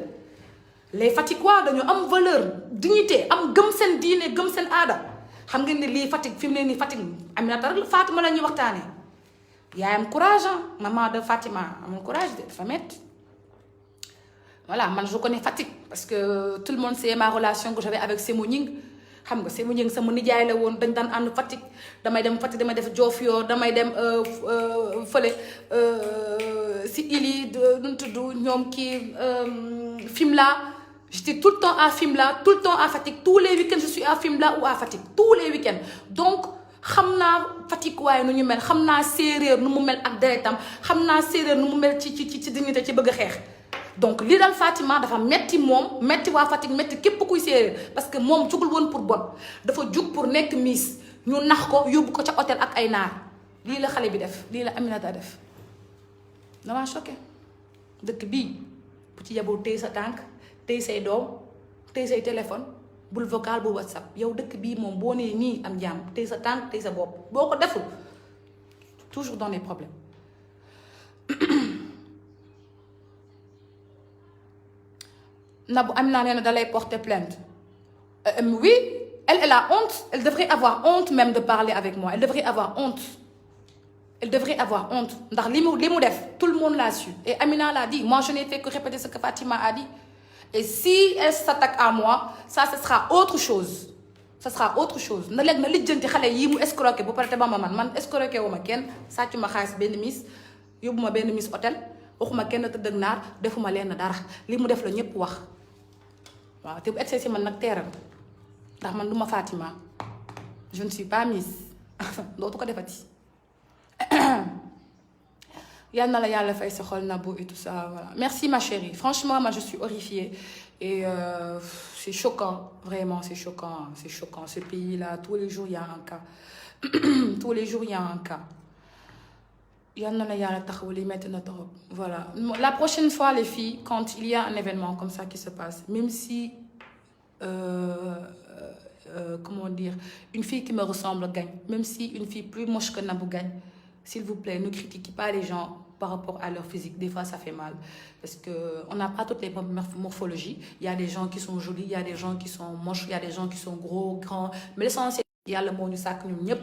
les Fatickois dañoo am valeur dignité am gëm seen diine gëm seen aada xam ngeen ne lii Fatick fi mu ne nii Fatick Aminata rek Fatima la ñuy waxtaanee yaayam courage maman de Fatima amul courage de dafa métti voilà man je connais Fatick parce que tout le monde sait ma relation que j'avais avec Sémou Gning xam nga Sémou Gning sama nijaay la woon dañ daan ànd Fatick damay dem Fatick damay def Diofior damay dem fële si ili nu mu tudd ñoom kii Fimela j'étais tout le temps à Fimela tout le temps à Fatick tous les week-ends je suis à Fimela ou à Fatick tous les week-ends donc xam naa Fatick waaye nu ñu mel xam naa séeréer nu mu mel ak deretam xam naa séeréer nu mu mel ci dignité ci bëgg a xeex donc li dal Fatima dafa metti moom metti waa Fatick metti képp kuy séeréer parce que moom jugul woon pour bon dafa jug pour nekk miss ñu nax ko yóbbu ko ca hôtel ak ay naar lii la xale bi def lii la Aminata def dama choqué dëkk bii bu ci yeboo téy sa tànk téy say doom téy say téléphone bul vocal bu WhatsApp yow dëkk bii moom boo nee nii am jàmm téy sa tànk téy sa bopp boo ko deful toujours dans les problèmes Nabou Amina nee na dalay porter plainte oui elle a honte elle devrait avoir honte même de parler avec moi elle devrait avoir honte ndax li mu def tout le monde l'a su et Amina l'a dit moi je n'ai fait que répéter ce que Fatima a dit et si elle s'attaque à moi ça ce sera autre chose na léegi na lijjanti xale yi mu escroqué bu pare te ba man escroqué wu ma kenn sàccu ma xaalis benn miss yóbbu ma benn miss hôtel waxuma kenn tëdd ak naar defuma leen dara li mu def la ñëpp wax waaw te bu excès si man nag teeral ndax man du ma Fatima je ne suis pas miss dootu ko defati yal na la yàlla fay sa xol Nabou et tout ça voilà merci ma chérie franchement moi je suis horrifiée et c'est choquant vraiment c'est choquant ce pays là tous les jours il y a un cas yal na la yàlla taxaw li metti na trop voilà la prochaine fois les filles quand il y a un événement comme ça qui se passe même si comment dire une fille qui me ressemble gagne même si une fille plus moche que Nabou gagne s'il vous plaît ne critiquez pas les gens par rapport à leur physique des fois ça fait mal parce que on n'a pas toutes les morphologies il y a des gens qui sont jolis il y a des gens qui sont moches il y a des gens qui sont gros grands mais l'essentiel yàlla moo ñu sàkk ñun ñëpp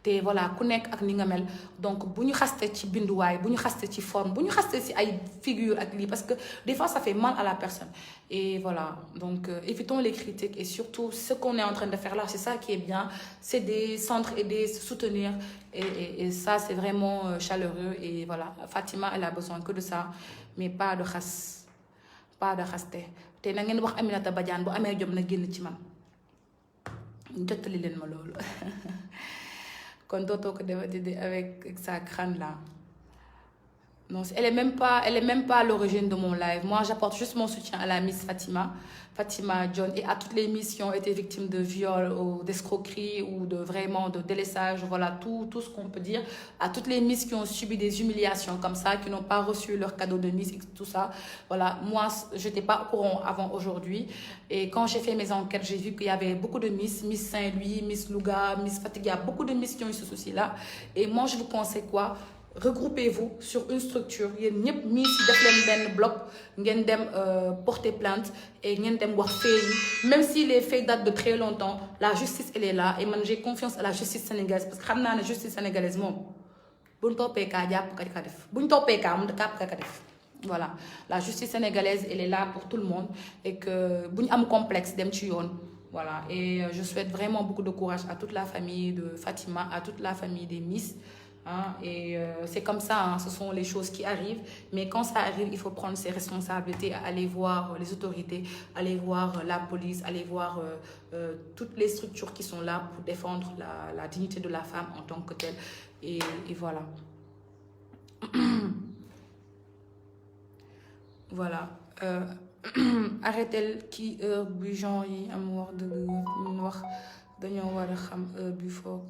te voilà ku nekk ak ni nga mel donc bu ñu xaste ci binduwaay bu ñu xaste ci forme bu ñu xaste ci ay figure ak lii parce que des fois ça fait mal à la personne et voilà donc évitons les critiques et surtout ce qu'on est en train de faire là c'est ça qui est bien c'est des s'entraider se soutenir et ça c'est vraiment chaleureux et voilà Fatima elle a besoin que de ça mais pas de xaste te na ngeen wax Aminata Badiane bu amee jom na génn ci man jottali leen ma loolu kon dootoo ko defati avec sa crâne là non elle est même pas à l'origine de mon live moi j'apporte juste mon soutien à la Miss Fatima John et à toutes les Miss qui ont été victimes de viol ou d'escroquerie ou de vraiment de délaissage voilà tout ce qu'on peut dire à toutes les Miss qui ont subi des humiliations comme ça qui n'ont pas reçu leur cadeau de Miss et tout ça voilà moi j'étais pas au courant avant aujourd'hui et quand j'ai fait mes enquêtes j'ai vu qu'il y avait beaucoup de Miss Saint-Louis Miss Louga Miss Fatick il y a beaucoup de Miss qui ont eu ce souci là et moi je vous conseille quoi regroupez-vous sur une structure yéen ñëpp Miss yi def leen benn bloc ngeen dem porter plainte et ngeen dem wax faits yi même si les faits datent de très longtemps la justice elle est là et man j'ai confiance à la justice sénégalaise parce que xam naa ne justice sénégalaise moom buñ toppee kaa jàpp ka def buñ toppee kaa mu kàpp ka def voilà la justice sénégalaise elle est là pour tout le monde et que bu ñu am complexe dem ci yoon voilà et je souhaite vraiment beaucoup de courage à toute la famille de Fatima à toute la famille des Miss et c'est comme ça ce sont les choses qui arrivent mais quand ça arrive il faut prendre ses responsabilités aller voir les autorités aller voir la police aller voir toutes les structures qui sont là pour défendre la dignité de la femme en tant que telle et voilà voilà arrêtel ki heure bu genre yi am wax dëgg ñun wax dañoo war a xam heure bi foog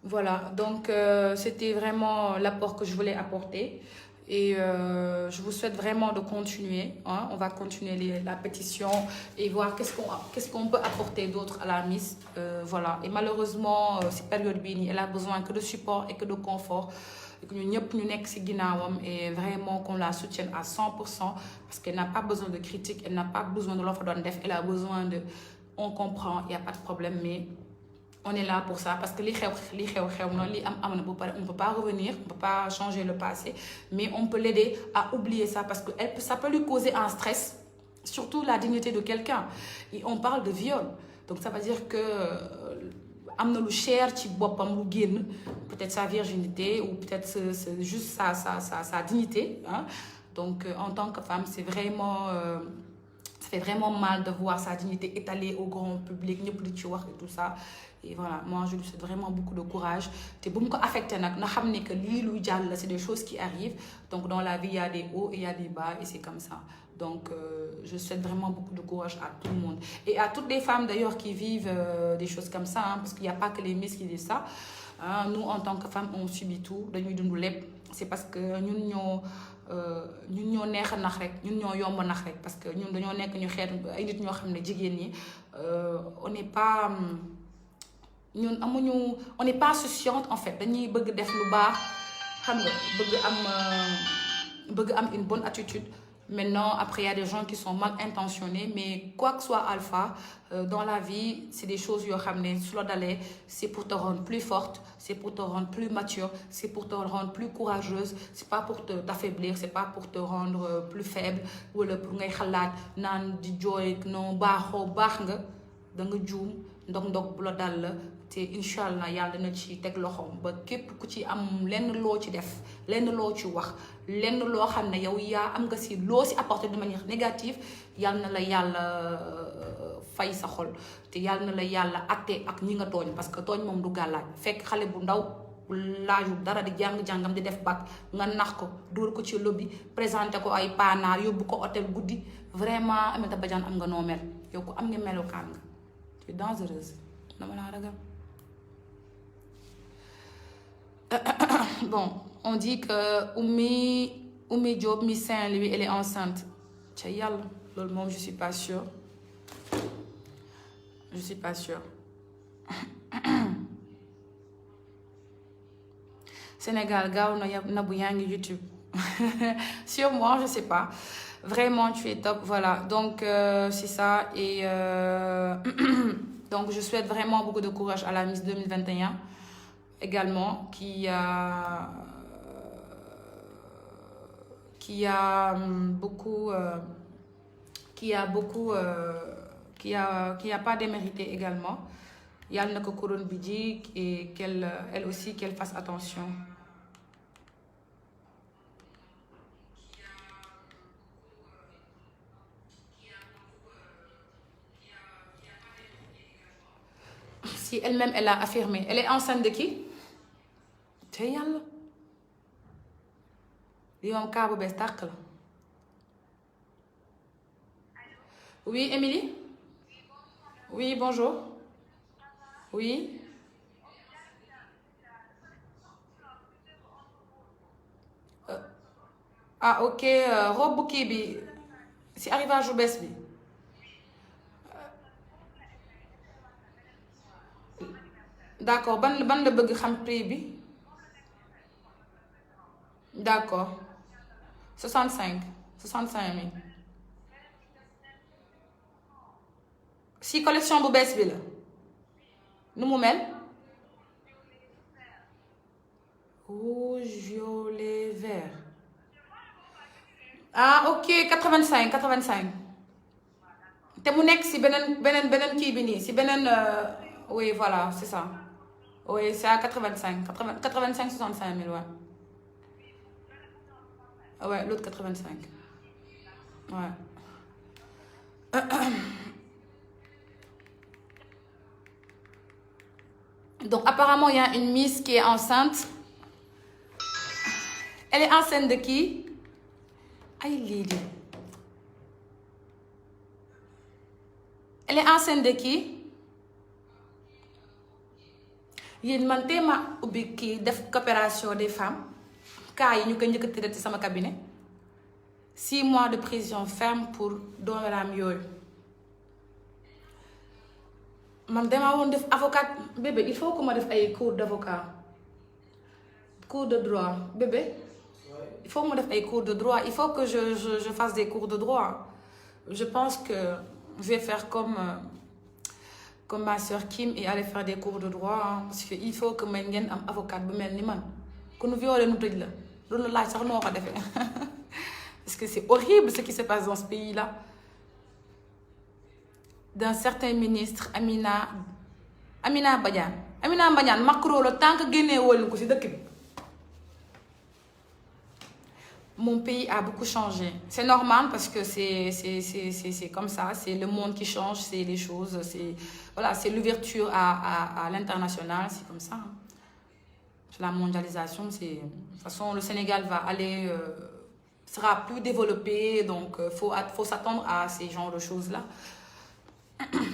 voilà donc c'était vraiment l'apport que je voulais apporter et je vous souhaite vraiment de continuer on va continuer la pétition et voir qu'est-ce qu'on peut apporter d'autre à la Miss voilà et malheureusement cette période bii nii elle a besoin que de support et que de confort et que ñun ñëpp ñu nekk ci ginnaawam et vraiment qu'on la soutienne à 100% parce qu'elle n'a pas besoin de critique elle n'a pas besoin de l'offre doon def elle a besoin de on comprend il y a pas de problème mais on est là pour ça parce que li xew na li am na bu pare on peut pas revenir on peut pas changer le passé mais on peut l'aider à oublier ça parce que ça peut lui causer un stress surtout la dignité de quelqu'un et on parle de viol donc ça veut dire que am na lu cher ci boppam lu génn peut-être sa virginité ou peut-être c'est juste sa dignité donc en tant que femme c'est vraiment ça fait vraiment mal de voir sa dignité étalée au grand public ñëpp di ci wax et tout ça et voilà moi je lui souhaite vraiment beaucoup de courage te bu mu ko affecté nag na xam ne que lii luy jàll la c'est des choses qui arrivent donc dans la vie il y a des hauts et il y a des bas et c'est comme ça donc je souhaite vraiment beaucoup de courage à tout le monde et à toutes les femmes d'ailleurs qui vivent des choses comme ça parce qu'il n'y a pas que les Miss qui vivent ça nous en tant que femmes on subit tout dañuy dund lépp c'est parce que ñun ñoo neex a nax rek ñun ñoo yomb nax rek parce que ñun dañoo nekk ñu xeet ay nit ñoo xam ne jigéen ñi on n'est pas ñun on n'est pas souciante en fait dañuy bëgg def lu baax xam nga bëgg am une bonne attitude maintenant après il y a des gens qui sont mal intentionnés mais quoi que soit alpha dans la vie c'est des choses yoo xam ne su la dalee c'est pour te rendre plus forte c'est pour te rendre plus mature c'est pour te rendre plus courageuse c'est pas pour t'affaiblir c'est pas pour te rendre plus faible wala pour ngay xalaat naan di jooy non baax nga da nga juum ndog bu la dal la te incha allah yàlla dina ci teg loxoom ba képp ku ci am lenn loo ci def lenn loo ci wax lenn loo xam ne yow yaa am nga si loo si apporté de manière négative yàlla na la yàlla fay sa xol te yàlla na la yàlla atte ak ñi nga tooñ parce que tooñ moom du gàllaaj fekk xale bu ndaw laaju dara di jàng-jàngam di def bac nga nax ko dóor ko ci lobby présenté ko ay paanaar yóbbu ko hôtel guddi vraiment Aminata Badiane am nga noo mel yow ko am nga melokaan nga tu es dangereuse dama laa ragal. Bon, on dit que Oumy Diop, Miss Saint-Louis, elle est enceinte. Tcha yàlla loolu moom je suis pas sûre. Je suis pas sûre. Sénégal gaaw na bu yaa ngi YouTube. Sur moi je sais pas. Vraiment, tu es top. Voilà. Donc, c'est ça. Et donc, je souhaite vraiment beaucoup de courage à la Miss 2021 également, qui a pas démérité également. Yal na ko couronne bi ji et elle aussi qu'elle fasse attention. Si elle-même elle a affirmé, elle est enceinte de qui? te yàlla li moom kaa bu bees tàq la. Oui, Émilie? Oui, bonjour. Oui. Ah, ok, robe kii bi si arrivage bu bees bi. D'accord, ban la bëgg xam prix bi. D'accord. 65 000. Si collection bu bees bi la. Nu mu mel. Rouge, violet, vert. Ah, ok, 85. te mu nekk si beneen kii bi nii si beneen. Oui, voilà, c'est ça. Oui, c'est à 85 65 000, ouais. Ouais, l'autre 85. Ouais. Donc, apparemment, il y a une Miss qui est enceinte. Elle est enceinte de qui? Aïe, Lily. Elle est enceinte de qui? Yéen man tey ma ubbi kii def coopération des femmes cas yi ñu ko njëkk a tëddee ci sama cabinet 6 mois de prison ferme pour doomeraam yooyu man damaa woon def avocat bébé il faut que ma def ay cours d'avocat cours de droit bébé il faut que ma def ay cours de droit il faut que je fasse des cours de droit je pense que je vais faire comme ma soeur Kim et aller faire des cours de droit hein, parce que il faut que may ngeen am avocat bu mel ni man ku nu violé nu tëj la loolu laaj sax noo ko defee parce que c'est horrible ce qui se passe dans ce pays là d'un certain ministre Amina Badiane Macron la tant que génnee wóolu ko ci dëkk bi mon pays a beaucoup changé. C'est normal parce que c'est comme ça, c'est le monde qui change, c'est les choses, c'est l'ouverture à l'international, c'est comme ça. C'est la mondialisation, de toute façon le Sénégal va aller sera plus développé, donc faut s'attendre à ces genres de choses-là.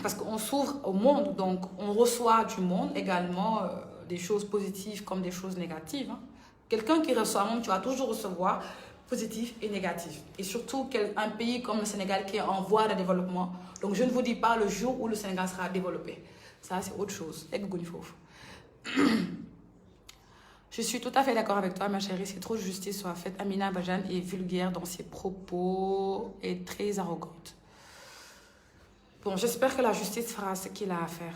Parce qu'on s'ouvre au monde, donc on reçoit du monde également des choses positives comme des choses négatives. Hein. Quelqu'un qui reçoit, tu vas toujours recevoir positif et négatif. Et surtout un pays comme le Sénégal qui est en voie de développement. Donc je ne vous dis pas le jour où le Sénégal sera développé. Ça, c'est autre chose. Je suis tout à fait d'accord avec toi, ma chérie. C'est trop de justice soit faite. Amina Badiane est vulgaire dans ses propos et très arrogante. Bon, j'espère que la justice fera ce qu'il a à faire.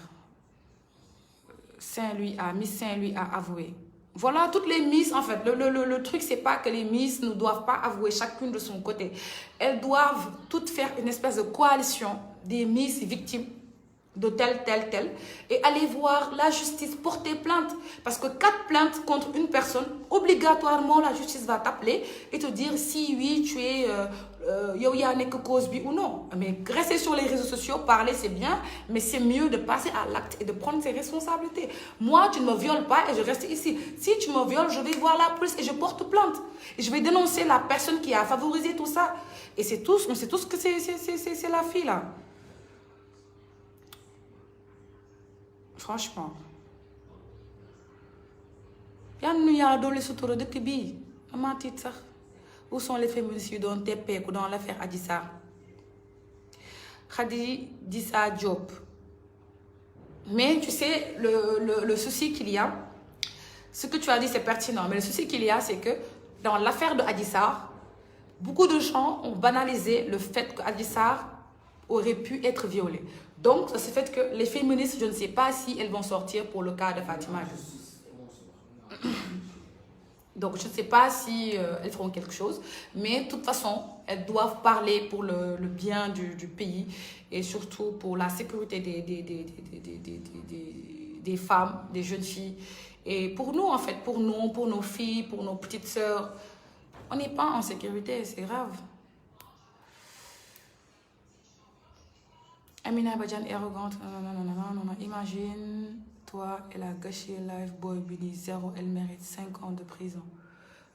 Miss Saint-Louis a avoué. Voilà, toutes les Miss, en fait, le truc, c'est pas que les Miss ne doivent pas avouer chacune de son côté. Elles doivent toutes faire une espèce de coalition des Miss victimes de tel, et aller voir la justice, porter plainte. Parce que 4 plaintes contre une personne, obligatoirement, la justice va t'appeler et te dire si oui, tu es cause bi ou non. Mais rester sur les réseaux sociaux, parler, c'est bien, mais c'est mieux de passer à l'acte et de prendre ses responsabilités. Moi, tu ne me violes pas et je reste ici. Si tu me violes, je vais voir la police et je porte plainte. Et je vais dénoncer la personne qui a favorisé tout ça. Et on sait tous que c'est la fille, là. Franchement. Où sont les féminicides dont TP dans l'affaire Adissa? Khadi Dissa Diop. Mais tu sais, le souci qu'il y a, ce que tu as dit c'est pertinent, mais le souci qu'il y a, c'est que dans l'affaire de Adissa, beaucoup de gens ont banalisé le fait qu'Adji Sarr aurait pu être violée. Donc, ça se fait que les féministes, je ne sais pas si elles vont sortir pour le cas de Fatima. Donc, je ne sais pas si elles feront quelque chose. Mais de toute façon, elles doivent parler pour le bien du pays et surtout pour la sécurité des femmes, des jeunes filles. Et pour nous, en fait, pour nous, pour nos filles, pour nos petites sœurs, on n'est pas en sécurité, c'est grave. Amina Badian est arrogante. Non. Imagine, toi, elle a gâché Lifeboy Billy 0, elle mérite 5 ans de prison.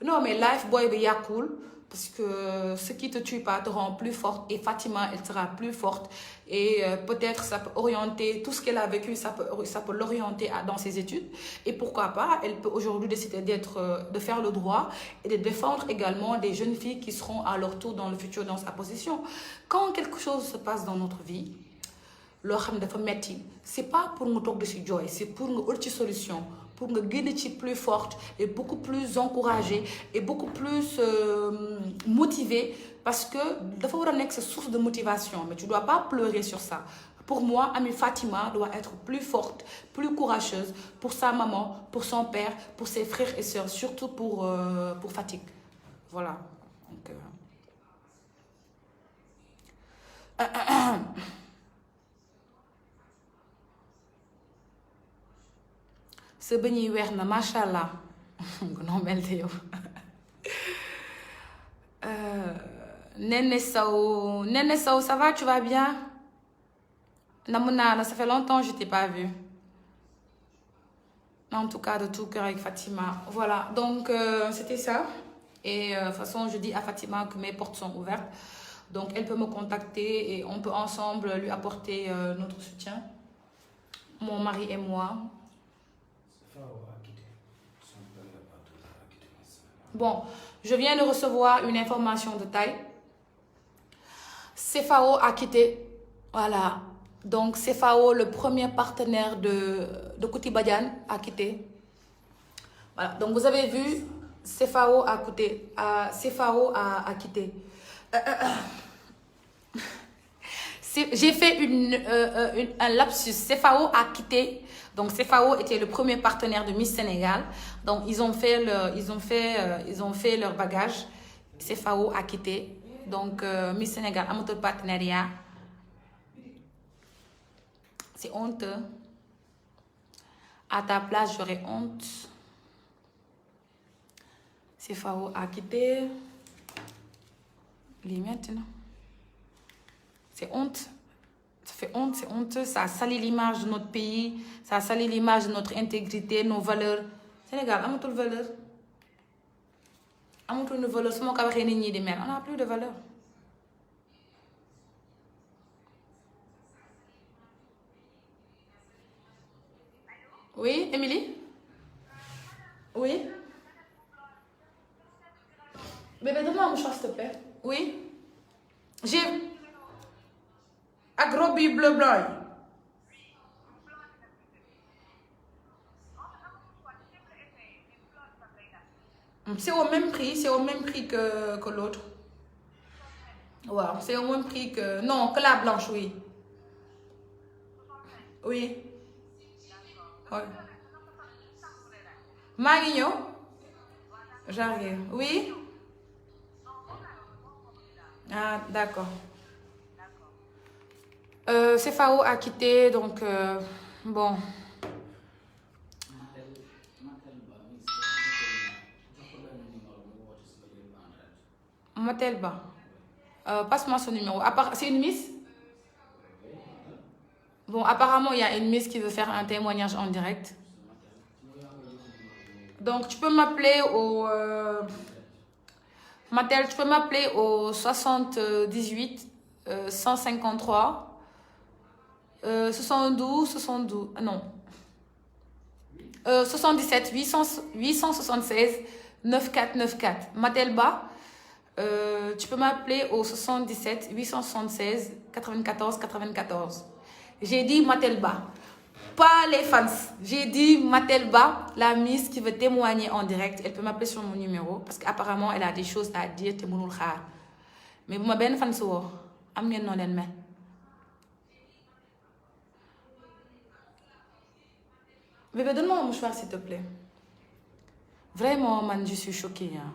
Non, mais Lifeboy Billy est cool parce que ce qui te tue pas te rend plus forte et Fatima, elle sera plus forte et peut-être ça peut orienter tout ce qu'elle a vécu, ça peut l'orienter dans ses études et pourquoi pas, elle peut aujourd'hui décider de faire le droit et de défendre également des jeunes filles qui seront à leur tour dans le futur dans sa position. Quand quelque chose se passe dans notre vie, loo xam dafa metti c'est pas pour nga toog de ci jooy c'est pour nga ut ci solution pour nga génn ci plus forte et beaucoup plus encouragée et beaucoup plus motivée parce que dafa war a nekk sa source de motivation mais tu dois pas pleurer sur ça. Pour moi, Ami Fatima doit être plus forte, plus courageuse pour sa maman, pour son père, pour ses frères et sœurs, surtout pour Fatick. Voilà. Donc, ce beignet weex na macha allah non mel de yow Néné Sow ça va, tu vas bien? Namu naa la, ça fait longtemps que je t'ai pas vu. En tout cas de tout cœur avec Fatima. Voilà, donc c'était ça. Et de toute façon, je dis à Fatima que mes portes sont ouvertes. Donc elle peut me contacter et on peut ensemble lui apporter notre soutien. Mon mari et moi. Bon, je viens de recevoir une information de taille. CFAO a quitté. Voilà. Donc, CFAO, le premier partenaire de Kouti Badian, a quitté. Voilà. Donc, vous avez vu, CFAO a quitté. CFAO a quitté. J'ai fait un lapsus. CFAO a quitté. Donc, CFAO était le premier partenaire de Miss Sénégal. Donc, ils ont fait leur bagage. CFAO a quitté. Donc, Miss Sénégal a monté le partenariat. C'est honteux. À ta place, j'aurais honte. CFAO a quitté. Les maintenant. C'est honte. Ça fait honte, c'est honteux. Ça salit l'image de notre pays. Ça salit l'image de notre intégrité, nos valeurs. Sénégal, amatul valeur. Amatul une valeur. C'est mon cas, on n'a plus de valeur. Oui, Émilie? Oui? Bébé, donne-moi un mouchoir, s'il te plaît. Oui? J'ai... Agrobi bleu blanc. C'est au même prix que l'autre. Wow, c'est au même prix que... Non, que la blanche, oui. Oui. Ouais. Marigno? J'arrive. Oui? Ah, d'accord. CFAO a quitté, donc bon. Matelba. Passe-moi son numéro. C'est une miss? Bon, apparemment, il y a une miss qui veut faire un témoignage en direct. Donc, tu peux m'appeler au... Matel, tu peux m'appeler au 78 153 72 non 77 876 9494 Matelba. Tu peux m'appeler au 77 876 94 94. J'ai dit Matelba. Pas les fans. J'ai dit Matelba, la Miss qui veut témoigner en direct. Elle peut m'appeler sur mon numéro parce qu'apparemment elle a des choses à dire te mënul xaar. Mais bu ma benn fan si woo am ngeen noo leen mel. Bébé, donne-moi un mouchoir s'il te plaît. Vraiment, man, je suis choquée. Hein.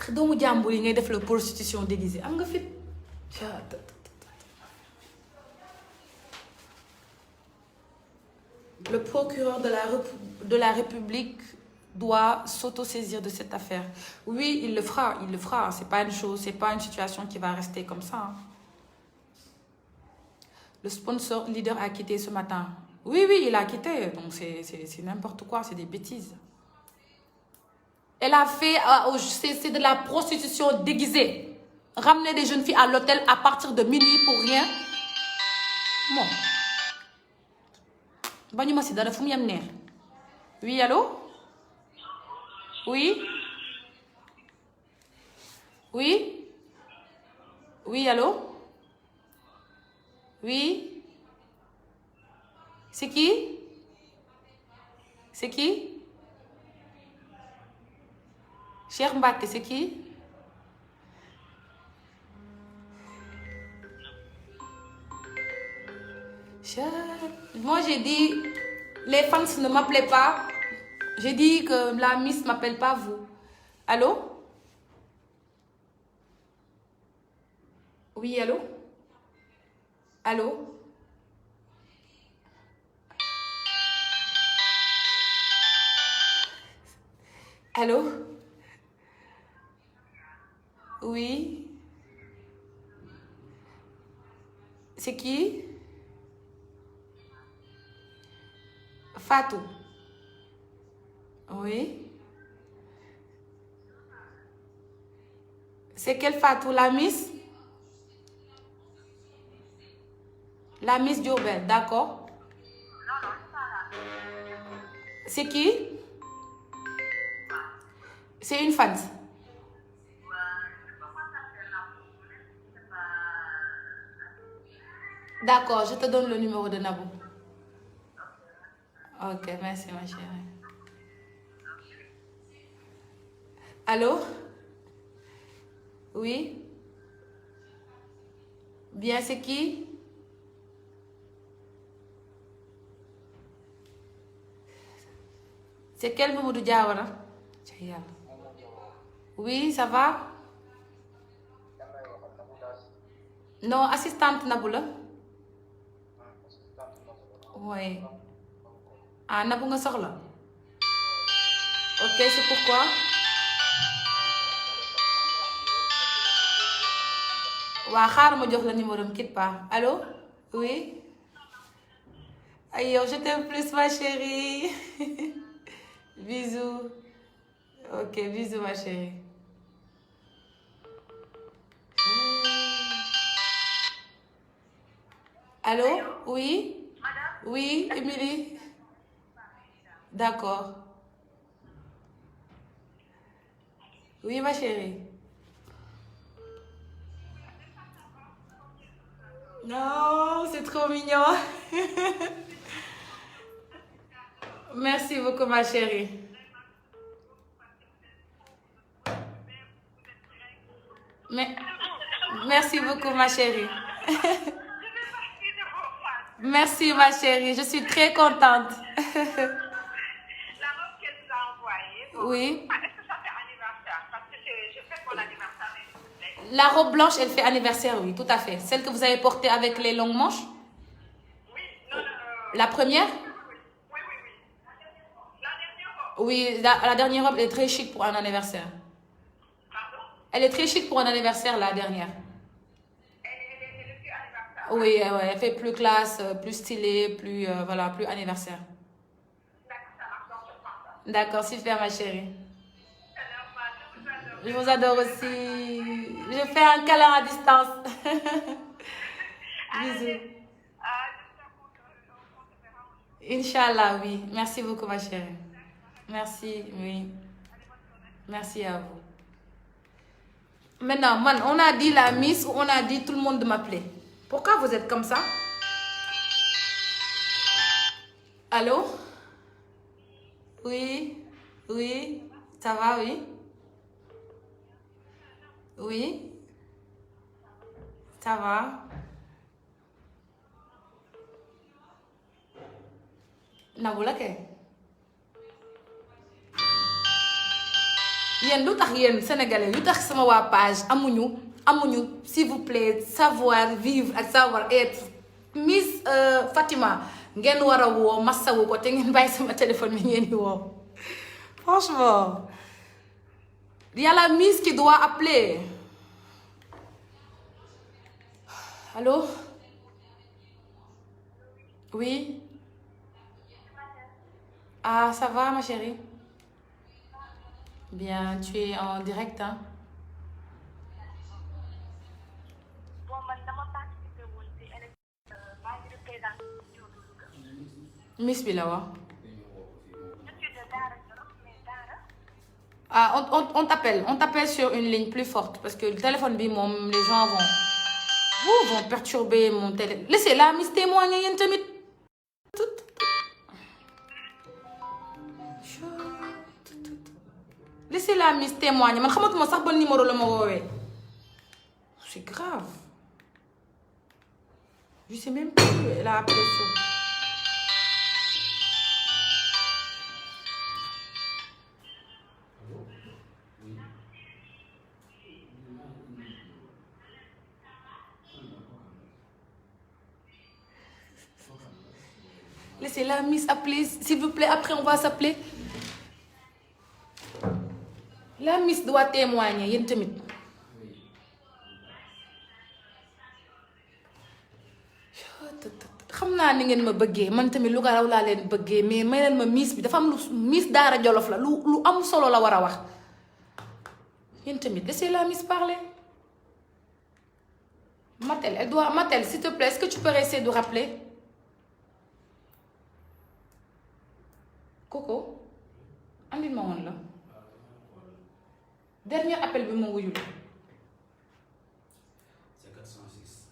Doomu jàmbur yi ngay def la prostitution déguisée am nga fit. Le procureur de la République doit s'autosaisir de cette affaire. Oui, il le fera, il le fera. C'est pas une chose, c'est pas une situation qui va rester comme ça. Hein. Le sponsor leader a quitté ce matin. Oui, oui, il a quitté. Donc c'est n'importe quoi, c'est des bêtises. Elle a fait, c'est de la prostitution déguisée. Ramener des jeunes filles à l'hôtel à partir de minuit pour rien. Bon. Bañu ma si dara fu mu yem neex. Oui, allô? Oui? Oui? Oui, allô? Oui? C'est qui? C'est qui? Cheikh Mbacké, c'est qui? Moi, j'ai dit, les fans ne m'appelaient pas. J'ai dit que la Miss ne m'appelle pas vous. Allô? Oui, allô? Allô? Allô? Oui? C'est qui? Fatou. Oui? C'est quelle Fatou? La Miss? La Miss Diourbel, d'accord. C'est qui? C'est une fan. D'accord, je te donne le numéro de Nabou. Ok, merci ma chérie. Allô? Oui? Bien, c'est qui? C'est quel Mamadou Diawara? Oui, ça va? Non, assistante Nabou la. Oui. Ah, Nabou nga soxla? Ok, c'est pourquoi? Waa xaaral ma jox la numéro am, quitte pas. Allô? Oui? Ay yow, je t'aime plus ma chérie. Bisous. Ok, bisous ma chérie. Allô? Oui? Oui, Émilie? D'accord. Oui, ma chérie. Non, c'est trop mignon. Merci beaucoup, ma chérie. Mais, merci beaucoup, ma chérie. Merci, ma chérie. Je suis très contente. La robe qu'elle nous a envoyée. Oui. Est-ce que ça fait anniversaire? Parce que je fais mon anniversaire. La robe blanche, elle fait anniversaire, oui, tout à fait. Celle que vous avez portée avec les longues manches? Oui, non, la première? Oui. Oui, la dernière robe, elle est très chic pour un anniversaire. Pardon? Elle est très chic pour un anniversaire, la dernière. Elle est plus anniversaire. Oui, ouais, elle fait plus classe, plus stylée, plus, voilà, plus anniversaire. D'accord, super ma chérie. Je vous adore aussi. Je fais un câlin à distance. Bisous. Inch'Allah, oui. Merci beaucoup ma chérie. Merci, oui. Merci à vous. Maintenant, man, on a dit la Miss ou on a dit tout le monde de m'appeler? Pourquoi vous êtes comme ça? Allô? Oui, oui, ça va, oui? Oui, ça va. Nabou la kay. Yéen lu tax yéen sénégalais lu tax sama waa page amuñu s'il vous plaît savoir vivre ak savoir être. Miss Fatima ngeen war a woo massawu ko te ngeen bàyyi sama téléphone bi ngeen di woo. Franchement, y a la Miss qui doit appeler. Allô? Oui? Ah, ça va ma chérie? Bien, tu es en direct, hein? Miss bi la wax. Ah, on t'appelle sur une ligne plus forte parce que le téléphone bi moom les gens vont perturber mon téléphone. Laissez la Miss témoigner yéen tamit. Laissez la Miss témoigner man xamatuma sax ban numéro la ma woowee. C'est grave. Je sais même plus elle a appelé sur. Laissez la Miss appeler s'il vous plaît, après on va s'appeler. La Miss doit témoigner yéen tamit. xam naa ni ngeen ma bëggee man tamit lu ko raw laa leen bëggee mais may leen ma Miss bi dafa am lu Miss Daara Jolof la lu am solo la war a wax. Yéen tamit laissez la Miss parler. Matel s'il te plaît est-ce que tu peux essayer de rappeler? Coco andil ma woon la dernier appel bi ma wuyul. C'est 406.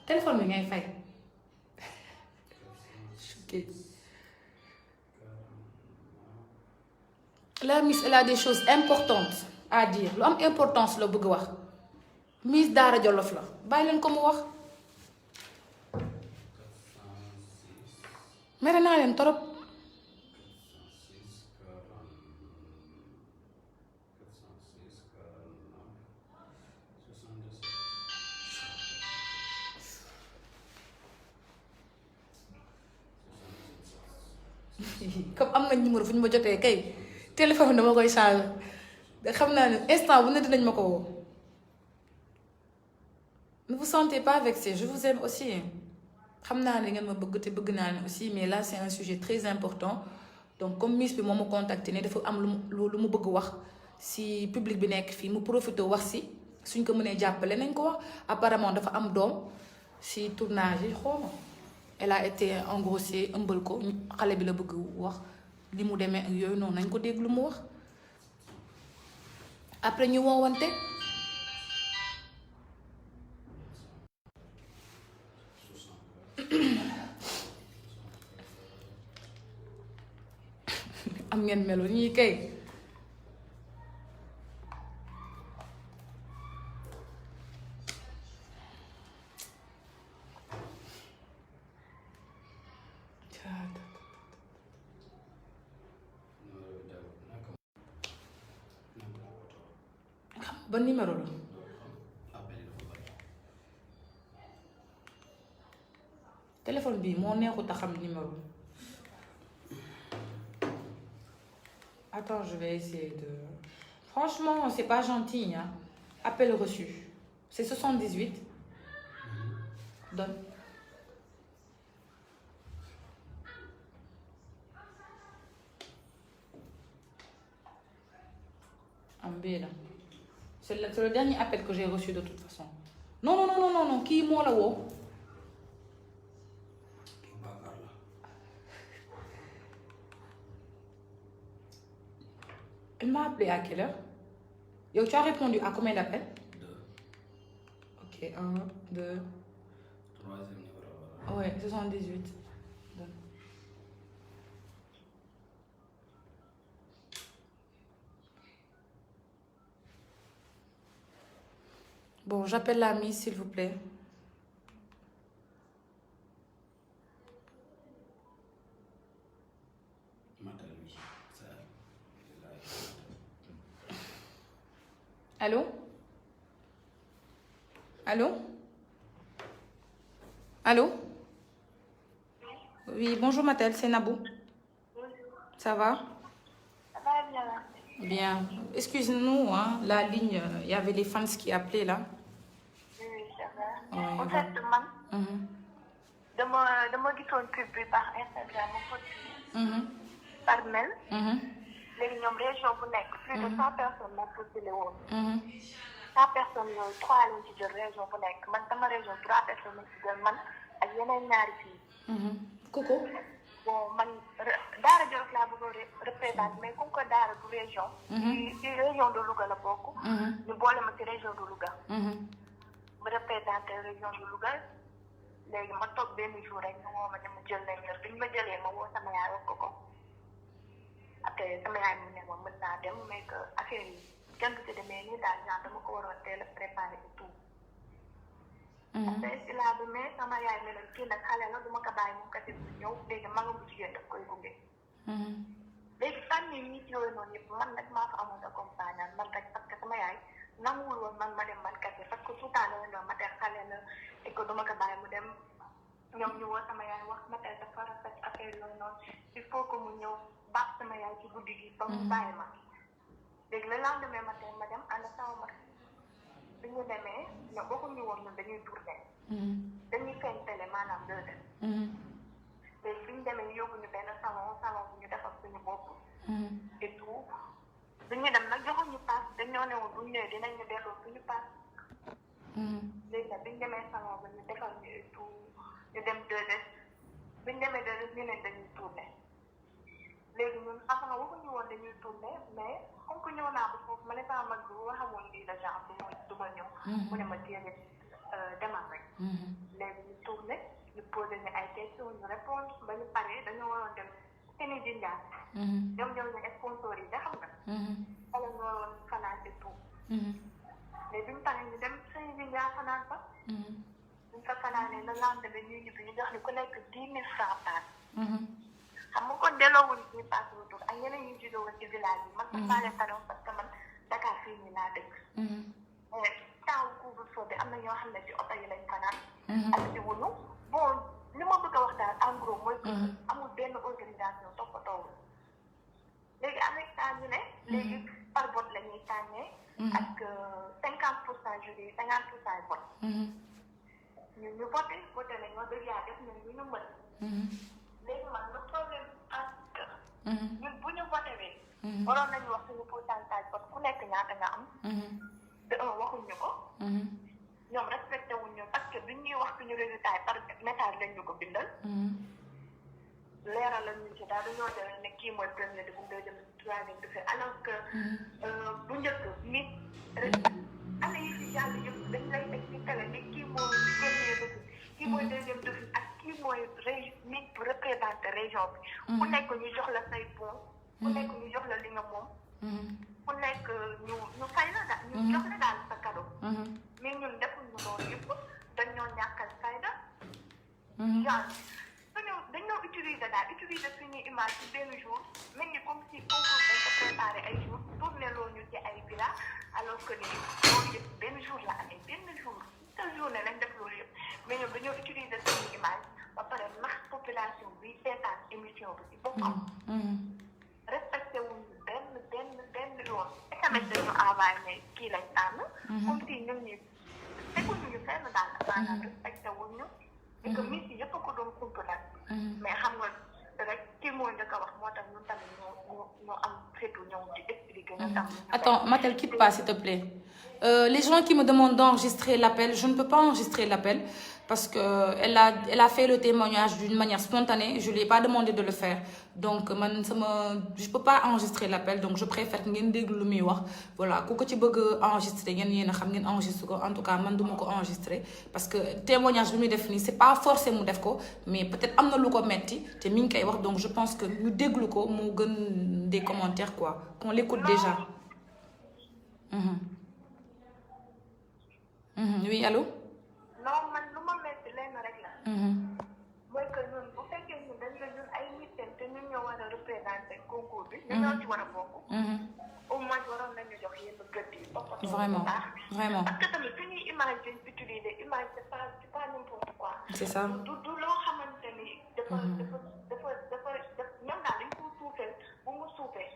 Téléphone bi ngay fay. La Miss elle a des choses importantes à dire lu am importance la bëgg wax. Miss Daara Jolof la bàyyi leen ko mu wax. mere naa leen torop. comme am na numéro fu ñu ma jotee kay téléphone dama koy changer xam naa ne instant bu ne dinañ ma ko woo. Ne vous sentez pas vexé je vous aime aussi xam naa ne ngeen ma bëgg te bëgg naa ne aussi mais là c'est un sujet très important donc comme Miss bi moo ma contacté ne dafa am lu mu bëgg wax si public bi nekk fii mu profité wax si suñ ko mënee jàppale nañ ko wax apparemment dafa am doom si tournage yi xooma elle a été engrossée ëmbal ko xale bi la bëgg wax li mu demee ak yooyu noonu nañ ko dégg lu mu wax après ñu woowante. am ngeen melo ñii kay ba numéro la téléphone bi moo neexut a xam numéro. Attends, je vais essayer de... Franchement, c'est pas gentil, hein. Appel reçu. C'est 78. Donne. Ambela. C'est le dernier appel que j'ai reçu de toute façon. Non. Qui moi là-haut? Il m'a appelé à quelle heure? Yo, tu as répondu à combien d'appels? 2. Ok, 1, 2. Troisième numéro. Ouais, 78. Bon, j'appelle l'ami, s'il vous plaît. Allô? Allô? Allô? Oui, bonjour Mathilde, c'est Nabou. Bonjour. Ça va? Ça va bien, merci. Bien. Excuse-nous, hein, la ligne, il y avait les fans qui appelaient là. Oui, ça va. Ouais, En bon. fait, man, dama gisoon pub bi par Instagram ma postulé par mail. Léegi ñoom région bu nekk plus de 100 personnes moo postulé woon. 100 personnes yooyu 3 lañ ci jël région bu nekk man sama région 3 personnes lañ ci jël man ak yeneen ñaari fii. Coco. Bon man Daara Jolof laa bëggoon représenté mais comme que Daara du région. ci région de Louga la bokk. ñu boole ma ci région de Louga. ma représenté région de Louga léegi ma toog benn jour rek ñu woo ma ne ma jël nañ la bi ñu ma jëlee ma woo sama yaay wax ko après sama yaay mu ne ma mën naa dem mais que affaire yi kenn du ci demee nii daal genre dama ko waroon teel a préparé et tout. après si laa bi mais sama yaay ne leen kii nag xale la du ma ko bàyyi moom kese bu ñëw léegi ma nga bu jigéen daf koy gunge. léegi sànni nit yooyu noonu yëpp man nag maa fa amoon accompagnant man rek parce que sama yaay nanguwul woon man ma dem man kese parce que tout le temps dama doon ma teel xale la et que du ma ko bàyyi mu dem ñoom ñu woo sama yaay wax ma teel dafa rafet affaire yooyu noonu il faut que mu ñëw baax sama yaay ci guddi gi ba mu bàyyi ma. léegi le lendemain matin ma dem ànd sama mag bi ñu demee ñoom waxuñu woon ñun dañuy tourné. dañuy feeñ télé maanaam 2D. léegi bi ñu demee ñu yóbbu ñu benn salon bi ñu defar suñu bopp. et tout bi ñu dem nag joxuñu paas dañoo ne woon bu ñu ñëwee dinañ ñu delloo suñu paas. léegi nag bi ñu demee salon bi ñu defar ñu et tout ñu dem 2D bi ñu demee 2D ñu ne dañuy tourné. léegi ñun avant waxuñu woon dañuy tourné mais comme que ñëw naa ba foofu ma ne sama mag bi ma xamoon lii la genre du ma ñëw. mu ne ma déedéet demal rek. léegi ñu tourné ñu posé ñu ay questions ñu répondre ba ñu paree dañoo waroon dem Séni Jinja. ñoom ñu sponsorisé xam nga. wala ñu waroon fanaan et tout. léegi bi ñu paree ñu dem Séni Jinja fanaan fa. ñu fa fanaanee le lendemain ñu ñibbi ñu jox ni ku nekk 10 000 francs paas. xam nga kon delloowuñ suñu paas retour ak ñeneen ñu jóge woon ci village bi man sax maa leen tanoon parce que man Dakar fii nii laa dëkk. temps couvre-feu bi am na ñoo xam ne ci oto yi lañ fanaan. ak ci wuñu bon li ma bëgg a wax daal en gros mooy que amul benn organisation toppatoo léegi avec ça ñu ne. léegi par vote la ñuy tànnee. ak 50% jury 50% vote. ñu voté nañ wax dëgg yàlla def nañ lu ñu mën. léegi man le problème entre ñun bu ñu voté wee waroon nañu wax suñu pourcentage vote ku nekk ñaata nga am de un waxuñu ko ñoom respecté wuñ ñu parce que bi ñuy wax suñu résultat yi par message lañ ñu ko bindal leeral lañ ñu ci daal dañoo demee ne kii mooy premier dugub deuxième troisième du fait alors que bu njëkk nit année yi si jàll yëpp dañ lay teg ci télé ni kii mooy premier dugub kii mooy deuxième dugub ak kii mooy nit bu représenté région bi ku nekk ñu jox la say bon ku nekk ñu jox la li nga moom ku nekk ñu fay la daal ñu jox la daal sa cadeau mais ñun defuñu loolu yëpp dañoo ñàkkal fayda genre dañoo utiliser daal utiliser suñuy image ci benn jour mel ni comme si concours dañ ko préparé ay jour tourné loo ñu ci ay villa alors que ni loolu yëpp benn jour la amee benn jour seule journée lañ def loolu yëpp mais ñoom dañoo utiliser suñuy image ba pare nax population bi seetaan émission bi ci boppam respecté wuñu benn yoon tamit dañu envoyé ne kii lañ tànn comme si ñun ñi teguñu ñu fenn daal maanaam respecté wuñu et que miss yi yëpp a ko doon kump nag mais xam nga rek kii mooy njëkk a wax moo tax ñun tamit ñoo am féetu ñëw di expliquer ñu tam Attends, Mathilde, quitte pas s'il te plaît. Les gens qui me demandent d'enregistrer l'appel, je ne peux pas enregistrer l'appel parce que elle a fait le témoignage d'une manière spontanée, je lui ai pas demandé de le faire. Donc je peux pas enregistrer l'appel, donc je préfère ngeen déglu lu muy wax. Voilà, ku ko ci bëgg enregistrer ngeen yéen a xam ngeen enregistrer ko. En tout cas man duma ko enregistrer parce que témoignage bi muy def nii c'est pas forcé mu def ko, mais peut-être am na lu ko metti te mi ngi koy wax, donc je pense que ñu déglu ko moo gën des commentaires quoi, qu'on l'écoute déjà. Oui, allô? non man lu ma metti lenn rek la. mooy que ñun bu fekkee ñun dañ la ñun ay nit te ñun ñoo war a représenter concours bi. ñun ñoo ci war a bokk. au moins waroon nañu jox yenn gëdd yi. Vraiment. parce que tamit suñuy image dañ utiliser image c'est pas n'importe quoi. C'est ça. du loo xamante ni dafa ñoom daal dañ ko suufee bu mu suufee.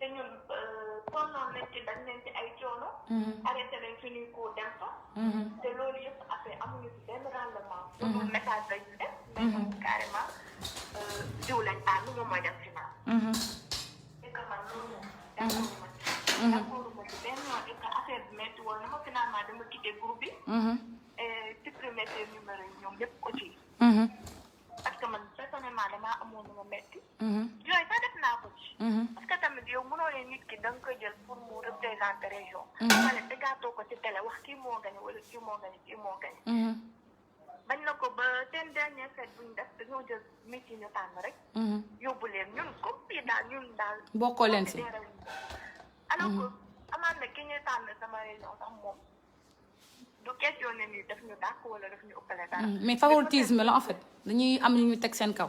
te ñun tolloon nañ ci dañ leen ci ay coono. arrêté nañ suñuy cours dem fa. te loolu yëpp après amuñu ci benn rendement. loolu message la ñu def. mais carrément diw lañ tànn moom mooy dem final. et que man loolu moom. d'accord ma ci benn yoon et que affaire bi métti woon na ma finalement dama quitté groupe bi. et supprimer seen numéro yi ñoom lépp aussi. parce que man personnellement damaa amoon lu ma métti. yooyu sax def naa ko ci. parce que tamit yow mënoo leen nit ki da nga koy jël pour mu représenter région. ma ne tegaatoo ko ci télé wax kii moo gañe wala kii moo gañe. bañ na ko ba seen dernière fête bu ñu def dañoo jël métier ñu tànn rek. yóbbu leen ñun comme fii daal ñun daal. bokkoo leen si. alors que amaan na ki ñuy tànn sama région sax moom du question ne ni daf ñu dàq wala daf ñu ëppale dara. mais favoritisme la en fait dañuy am ñu teg seen kaw.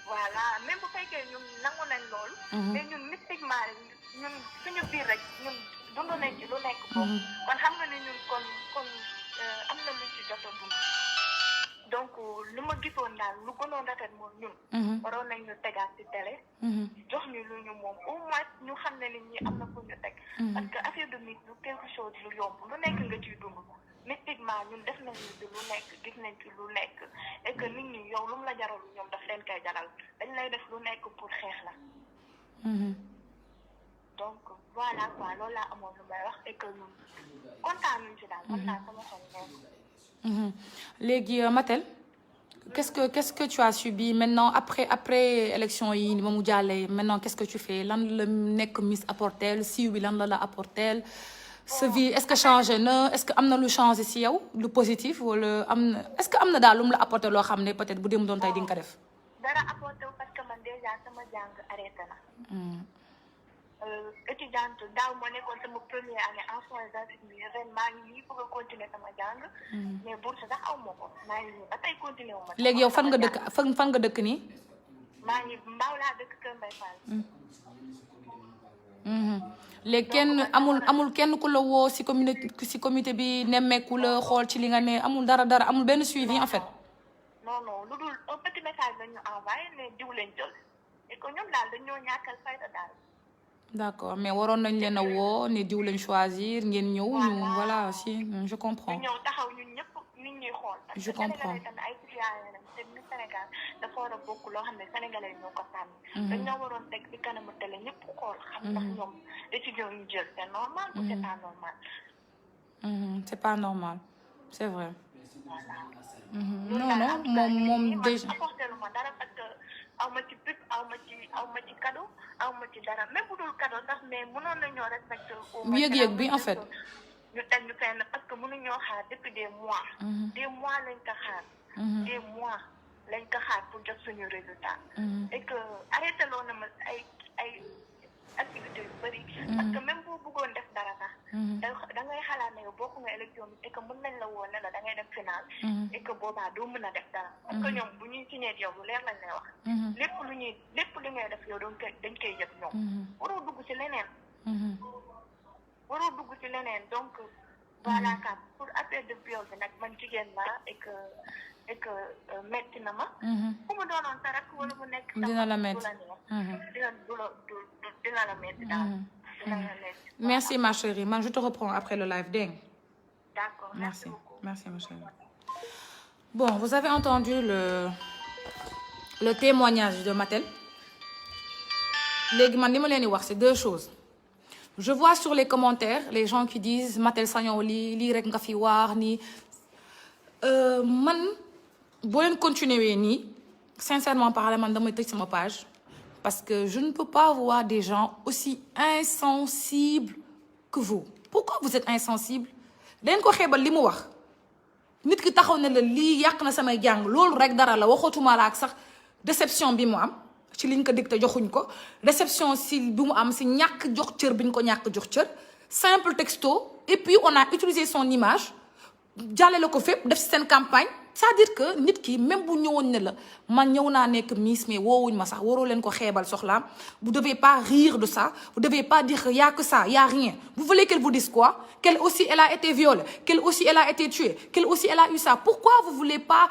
voilà même bu fekkee ñun nangu nañ loolu. mais ñun mystiquement rek ñun suñu biir rek ñun dund nañ ci lu nekk boobu. kon xam nga ne ñun kon am na luñ ci jot a dund. donc lu ma gisoon daal lu gënoon rafet moom ñun. waroon nañ ñu tegaat ci télé. jox ñu lu ñu moom au moins ñu xam ne nit ñi am na fu ñu teg. parce que affaire de mythe lu quelque chose lu yomb lu nekk nga ciy dund. mystiquement ñun def nañ ci lu nekk gis nañ ci lu nekk et que nit ñi yow lu mu la jaral ñoom daf leen koy jaral dañ lay def lu nekk pour xeex la. donc voilà quoi loolu laa amoon lu may wax et que ñun kontaan nañ ci daal. kontaan sama xol moom. léegi Matel qu'est-ce que tu as subi maintenant après élection yi ba mu jàllee maintenant qu'est-ce que tu fais lan la nekk Miss apporteel siiw bi lan la apporteel sa vie est-ce que changé na est-ce que am na lu changé si yow lu positif wala est-ce que am na daal lu mu la apporté loo xam ne peut-être bu dem doon tey di nga ko def. dara apporté parce que man déjà sama jàng arrêté na. étudiante daaw moo nekkoon sama première année en soins infirmiers ren maa ngi nii bëgg a continuer sama jàng. mais bourse sax aw ma ko maa ngi nii ba tey continuer wu ma. léegi yow fan nga dëkk nii. maa ngi Mbaaw laa dëkk Kër Mbaye Fall. léegi kenn amul kenn ku la woo si comité bi nemmeeku la xool ci li nga ne amul dara amul benn suivi en fait. non lu dul un petit message lañu envoyé ne diw leen jël et que ñoom daal dañoo ñàkkal fayda daal. d'accord mais waroon nañ leen a woo ne diw lañ choisir ngeen ñëw. voilà si je comprends. ñu ñëw taxaw ñun ñëpp nit ñuy xool. je comprends parce que sénégalais tamit ay citoyen lañ te ni Sénégal dafa war a bokk loo xam ne sénégalais ñoo ko tànn. dañ ñoo waroon teg ci kanamu télé ñëpp xool. xam ndax ñoom décision yu jël c'est normal ou c'est pas normal. c'est pas normal c'est vrai. voilà. non moom déjà. apporté lu ma dara parce que aw ma ci pub aw ma ci cadeau aw ma ci dara même bu dul cadeau sax mais mënoon nañoo respecté. yëg-yëg bi en fait. ñu teg ñu fenn parce que mënuñoo xaar depuis des mois. des mois lañ ko xaar. des mois lañ ko xaar pour jot suñu résultat. et que arrêté loo na ma ay activités yu bëri. parce que même boo bëggoon def dara sax. da ngay xalaat ne yow bokk nga élection bi et que mën nañ la woo ne la da ngay def final. et que boobaa doo mën a def dara. parce que ñoom bu ñuy signé yow lu leer lañ lay wax. lépp lu ngay def yow dañ koy yëg ñoom. waroo dugg ci leneen. donc voilà quoi pour affaire de viol bi nag man jigéen la et que metti na ma. ku mu doonoon sa rek wala mu nekk. dina la metti dina la metti daal. merci ma chérie man je te reprends après le live dégg nga. d'accord merci beaucoup. Merci ma chérie. Bon, vous avez entendu le témoignage de Matel. Léegi man li ma leen di wax c'est deux choses. Je vois sur les commentaires les gens qui disent Matel sañoo lii rek nga fi wax nii. man boo leen continuer nii sincèrement parler man damay tëj sama page parce que je ne peux pas voir des gens aussi insensibles que vous. Pourquoi vous êtes insensible? dañ ko xeebal li mu wax nit ki taxaw ne la lii yàq na samay jàng loolu rek dara la waxatuma la ak sax déception bi mu am ci liñ ko dig te joxuñ ko déception si bi mu am si ñàkk jox cër bi ñu ko ñàkk jox cër simple texto et puis on a utilisé son image jàllale ko fépp def si seen campagne c'est-à-dire que nit ki même bu ñëwoon ne la man ñëw naa nekk Miss mais woowuñ ma sax waroo leen ko xeebal soxlaam vous devez pas rire de ça vous devez pas dire y a que ça y a rien vous voulez qu'elle vous dise quoi qu'elle aussi elle a été violée qu'elle aussi elle a été tuée qu'elle aussi elle a eu ça pourquoi vous voulez pas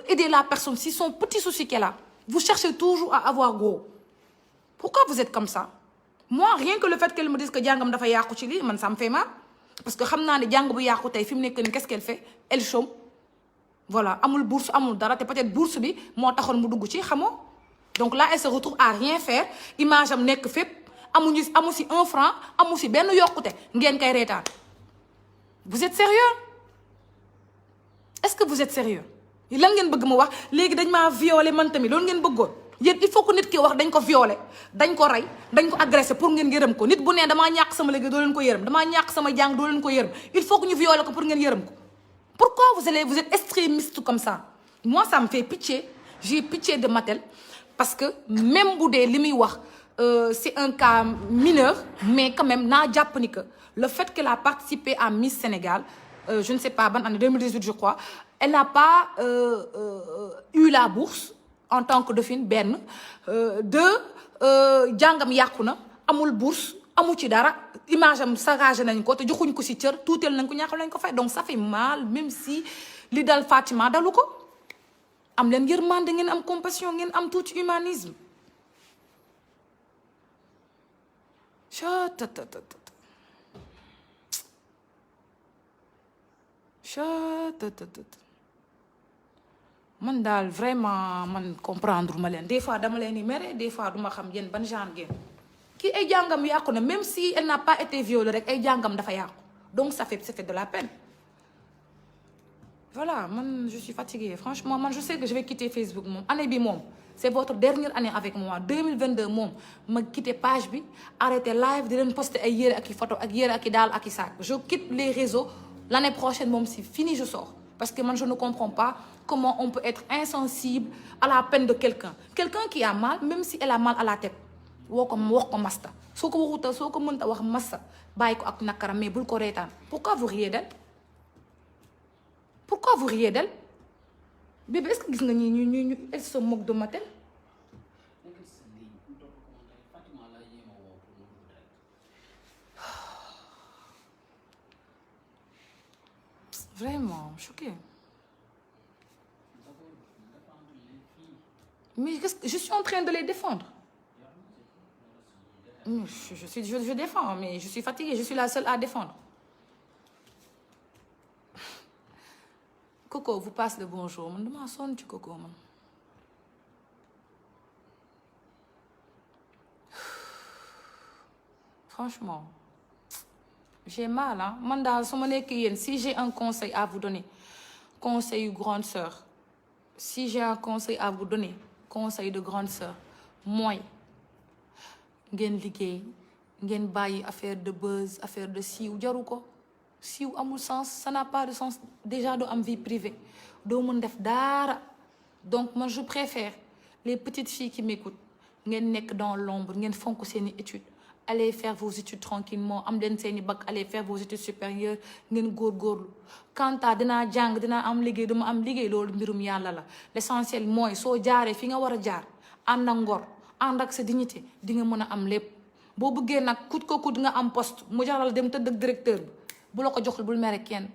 aider la personne si son petit souci qu'elle a vous cherchez toujours à avoir gros pourquoi vous êtes comme ça moi rien que le fait qu'elle me dise que jàngam dafa yàqu ci lii man ça me fait mal parce que xam naa ne jàng bu yàqu tey fi mu nekk ni qu'est-ce qu'elle fait elle chôme voilà amul bourse amul dara te peut-être bourse bi moo taxoon mu dugg ci xamoo donc là elle se retrouve à rien faire image am nekk fépp amu si 1 franc amu si benn yokkute ngeen koy reetaan vous êtes sérieux est-ce que vous êtes sérieux lan ngeen bëgg ma wax léegi dañ maa violé man tamit loolu ngeen bëggoon yéen il faut que nit ki wax dañ ko violé dañ ko rey dañ ko agressé pour ngeen yërëm ko nit bu nee damaa ñàkk sama liggéey doo leen ko yërëm damaa ñàkk sama jàng doo leen ko yërëm il faut que ñu violé ko pour ngeen yërëm ko pourquoi vous êtes extrémiste comme ça moi ça me fait pitié j'ai pitié de Matel parce que même bu dee li muy wax c'est un cas mineur mais quand même naa jàpp ni que le fait qu'elle a participé à Miss Sénégal je ne sais pas ban année 2018 je crois elle n'a pas eu la bourse en tant que dauphine benn jàngam yàqu na amul bourse amu ci dara image am sagagé nañ ko te joxuñ ko si cër tuuteel nañ ko ñàkkal nañ ko fay donc ça fait mal même si li dal Fatima dalu ko am leen yërmande ngeen am compassion ngeen am tuuti humanisme man daal vraiment man comprendre ma leen des fois dama leen di mere des fois duma xam yéen ban genre ngeen kii ay jàngam yàqu na même si elle n'a pas été violée rek ay jàngam dafa yàqu donc ça fait de la peine voilà man je suis fatiguée franchement man je sais que je vais quitter Facebook moom année bi moom c'est votre dernière année avec moi 2022 moom ma quitter page bi arrêter live di leen poster ay yére ak i photo ak yére ak i daal ak i sac je quitte les réseaux l'année prochaine moom c'est fini je sors parce que man je ne comprends pas comment on peut être insensible à la peine de quelqu'un qui a mal même si elle a mal à la tête wax ko masta soo ko waxuta soo ko mënta wax masta bàyyi ko ak nakaram mais bul ko reetaan pourquoi vous riez d'elle bébé est-ce que gis nga ñu elle se moque de Matel vraiment choquée mais je suis en train de les défendre je défends mais je suis fatiguée je suis la seule à défendre Coco vous passe le bonjour man dama sonn ci Coco man franchement j'ai mal hein man daal su ma nekk yéen si j'ai un conseil à vous donner conseil yu grande sœur si j'ai un conseil à vous donner conseil de grande sœur mooy ngeen liggéey ngeen bàyyi affaire de buzz affaire de siiw jaru ko siiw amul sens ça n'a pas de sens déjà doo am vie privée doo mën def dara donc moi je préfère les petites filles qui m'écoutent ngeen nekk dans l'ombre ngeen fonk seeni études allez faire vos études tranquillement am leen seeni bac allez faire vos études supérieures ngeen góorgóorlu quant à dinaa jàng dinaa am liggéey duma am liggéey loolu mbirum yàlla la l'essentiel mooy soo jaaree fi nga war a jaar ànd ak ngor ànd ak sa dignité di nga mën a am lépp boo bëggee nag kut ko kut nga am poste mu jaral dem tëdd ak directeur bi bu la ko joxul bul mere kenn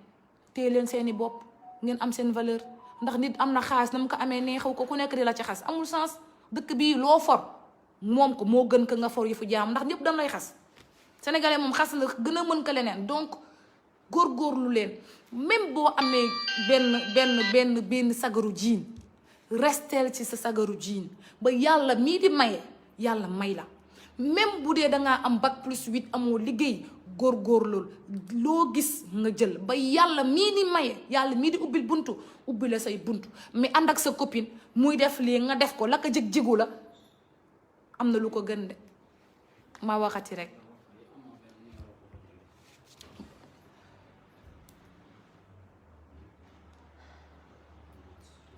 téye leen seeni bopp ngeen am seen valeur ndax nit am na xaas na mu ko amee neexaw ko ku nekk di la ci xas amul sens dëkk bii loo for moom ko moo gën ko nga for yëfu jaam ndax ñëpp dañ lay xas sénégalais moom xas la gën a mën ko leneen donc góorgóorlu leen même boo amee benn sagaru jiin restel ci sa sagaru jiin ba yàlla mii di maye yàlla may la même bu dee dangaa am bac plus 8 amoo liggéey góorgóorlu loo gis nga jël ba yàlla mii di maye yàlla mii di ubbil buntu ubbi la say buntu mais ànd ak sa copine muy def lii nga def ko la ko jëg jigu la am na lu ko gën de ma waxati rek.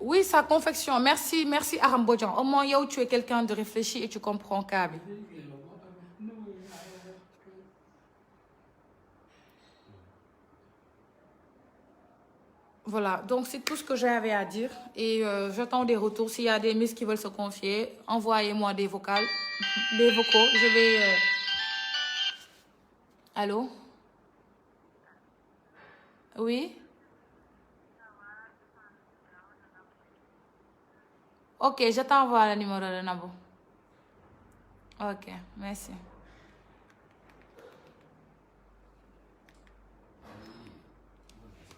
Oui, sa confection. Merci, merci Aram Bodjan. Au moins, yow, tu es quelqu'un de réfléchi et tu comprends Kabi. Voilà, donc c'est tout ce que j'avais à dire. Et j'attends des retours. S'il y a des miss qui veulent se confier, envoyez-moi des vocaux. Des vocaux. Je vais... Allô? Oui? Ok, je t'envoie le numéro de Nabou. Ok, merci.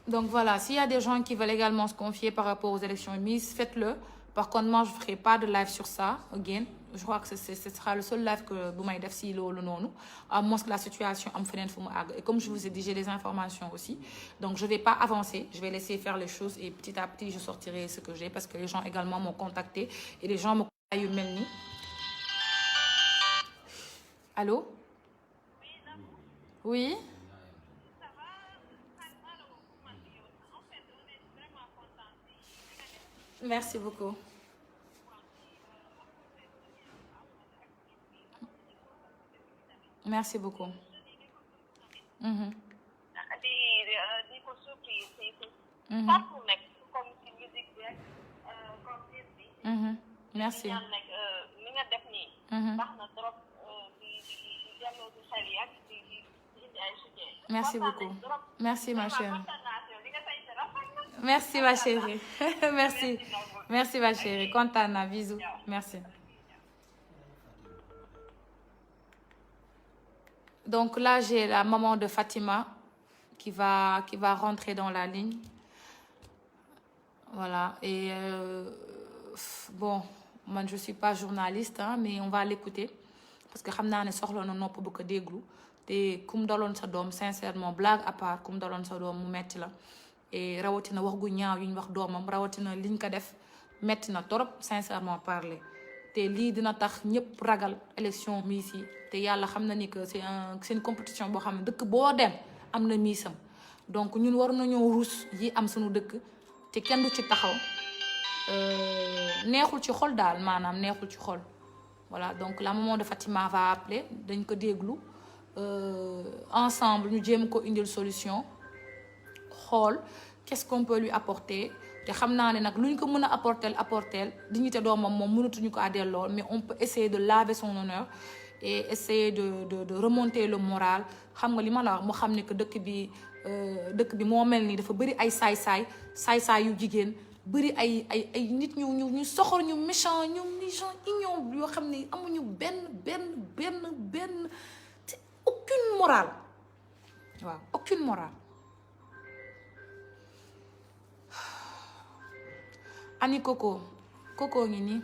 Donc voilà, s'il y a des gens qui veulent également se confier par rapport aux élections Miss, faites-le. Par contre, moi, je ne ferai pas de live sur ça, again. Je crois que ce sera le seul live que vous m'avez fait si le non. À moins que la situation et comme je vous ai dit, j'ai des informations aussi. Donc, je ne vais pas avancer. Je vais laisser faire les choses et petit à petit, je sortirai ce que j'ai parce que les gens également m'ont contacté et les gens m'ont contacté. Allô? Oui? Merci beaucoup. Merci beaucoup. di ko surprise si partout nekk comme si musique bi rek comme film bi. Merci. li nga def nii. baax na trop di delloo si xel yi ak di indi ay soutien. Merci beaucoup. Merci ma chérie. Merci ma chérie. Merci. Merci ma chérie. Kontaan naa, bisous. Merci. Donc là, j'ai la maman de Fatima qui va rentrer dans la ligne. Voilà. Et bon, moi, je ne suis pas journaliste, hein, mais on va l'écouter. Parce que je sais que soxla na nopp bu ko déglu. Te kum daloon sa doom sincèrement blague à part kum daloon sa doom mu metti la. Et rawatina wax gu ñaaw yi ñu wax doomam rawatina liñ ko def metti na trop sincèrement parler. te lii dina tax ñëpp ragal élection miss yi te yàlla xam na ni que c'est une compétition boo xam ne dëkk boo dem am na miisam donc ñun war nañoo ruus yi am suñu dëkk te kenn du ci taxaw neexul ci xol daal maanaam neexul ci xol voilà donc la maman de Fatima va appeler dañ ko déglu ensemble ñu jéem ko indil solution xool qu'est-ce qu'on peut lui apporter te xam naa ne nag lu ñu ko mën a apporter dignité doomam moom mënatuñu ko delloo mais on peut essayer de laver son honneur et essayer de remonter le moral xam nga li ma la wax mu xam ne que dëkk bi moo mel nii dafa bëri ay saay-saay yu jigéen bëri ay nit ñu soxor ñu méchant ñu gens ignobles yoo xam ne amuñu benn aucune morale waaw aucune morale. ani Coco ngi nii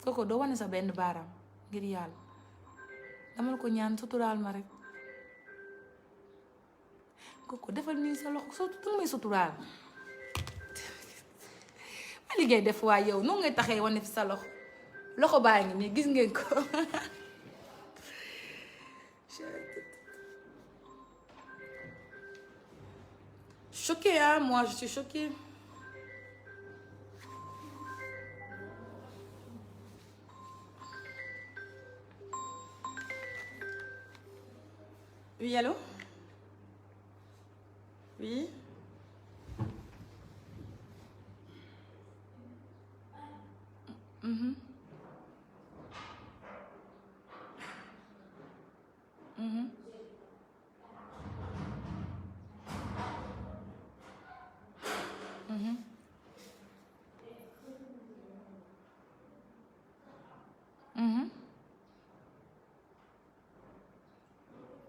Coco doo wane sa benn baaraam ngir yàlla dama la ko ñaan suturaal ma rek Coco defal nii sa loxo surtout may suturaal ma liggéey def waa yow noonu ngay taxee wane fi sa loxo baa ngi nii gis ngeen ko choquée hein moi je suis choquée. Oui, allô? Oui?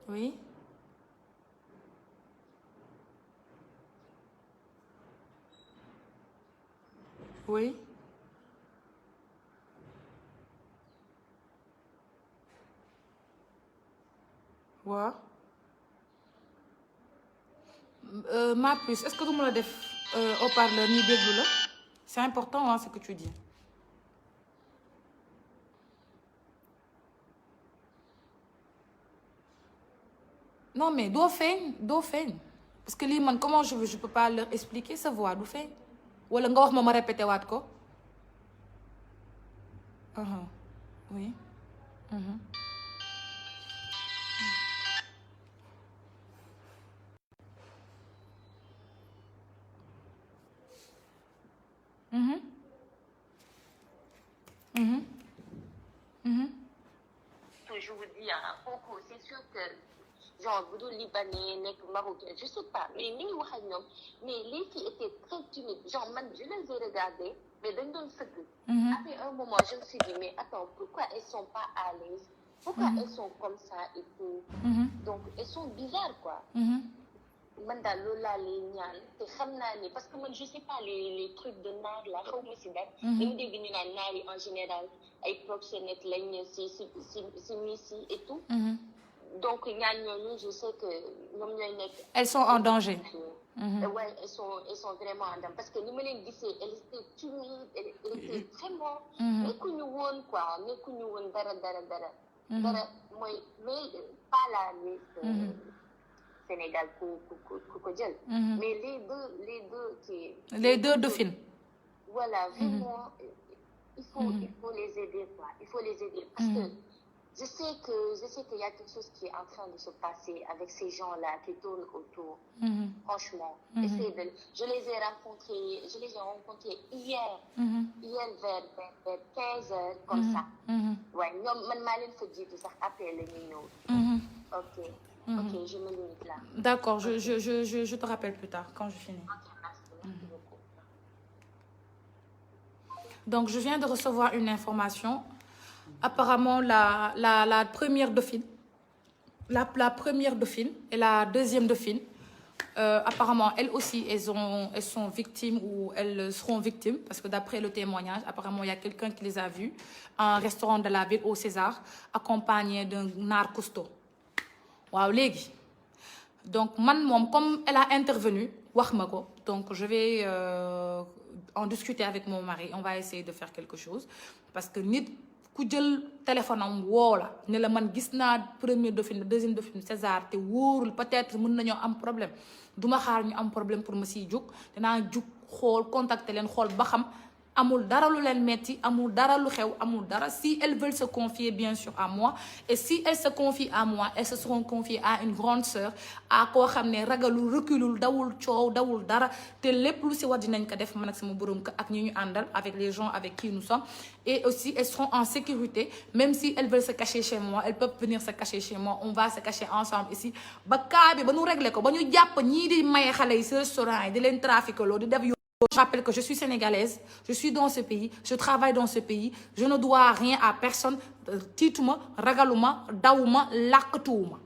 Oui? Oui? waaw ma puce est-ce que du ma la def haut-parleur ñuy déglu la c'est important hein, ce que tu dis. non mais doo feeñ parce que lii man comment je peux pas leur expliquer sa voix du feeñ wala nga wax ma répété waat ko. oui. Je vous dis kooku c'est sûr que genre bu dul libanais nekk marocain je sais pas mais ni ñu wax ak ñoom mais les filles étaient très timides genre man je les ai regardées mais dañ doon sëgg. Après un moment je me suis dit mais attends pourquoi elles sont pas à l'aise pourquoi elles sont comme ça et tout. Donc elles sont bizarres quoi. man daal loolu laa lay ñaan te xam naa ni parce que man je sais pas les trucs de naar la xaw ma si dara. dama dégg ñu naan naar yi en général ay proxénètes lañ si miss yi et tout. Donc ñaan ñooñu je sais que ñoom ñooy nekk. elles sont en danger. Ouais, elles sont vraiment en danger parce que ni ma leen gisee elle était timide elle était vraiment. nekkuñu woon quoi nekkuñu woon dara. dara mooy mais pas la Miss Sénégal ku ko jël. Mais les deux dauphines. Voilà, vraiment, il faut les aider quoi. Il faut les aider parce que je sais qu'il y a quelque chose qui est en train de se passer avec ces gens-là qui tournent autour. Franchement, je les ai rencontrés hier. Hier vers 15 heures comme ça. Ouais, ñoom man maa leen fa jiitu sax après la ñuy ñëw. Ok. Ok, je me limite là. D'accord, je te rappelle plus tard quand je finis. Ok, merci beaucoup. Donc, je viens de recevoir une information. Apparemment, la première dauphine, la première dauphine et la deuxième dauphine, apparemment, elles aussi, elles sont victimes ou elles seront victimes parce que d'après le témoignage, apparemment, il y a quelqu'un qui les a vues à un restaurant de la ville au César, accompagné d'un naar costaud. waaw léegi donc man moom comme elle a intervenu wax ma ko donc je vais en discuter avec mon mari on va essayer de faire quelque chose parce que nit ku jël téléphone am woo la ne la man gis naa première dauphine deuxième dauphine César te wóorul peut-être mën nañoo am problème duma xaar ñu am problème pour ma siy jug dinaa jug xool contacter leen xool ba xam amul dara lu leen metti amul dara lu xew amul dara si elles veulent se confier bien sûr à moi et si elles se confient à moi elles se seront confiées à une grande sœur à koo xam ne ragalul reculul dawul coow dawul dara te lépp lu si war dinañ ko def man ak sama borom kër ak ñi ñu àndal avec les gens avec qui nous sommes et aussi elles seront en sécurité même si elles veulent se cacher chez moi elles peuvent venir se cacher chez moi on va se cacher ensemble ici ba cas bi ba ñu régler ko ba ñu jàpp ñii di maye xale yi si restaurant yi di leen trafiquer loo di def. Je rappelle que je suis sénégalaise, je suis dans ce pays, je travaille dans ce pays, je ne dois rien à personne tiituma ragaluma dawuma làqatuwuma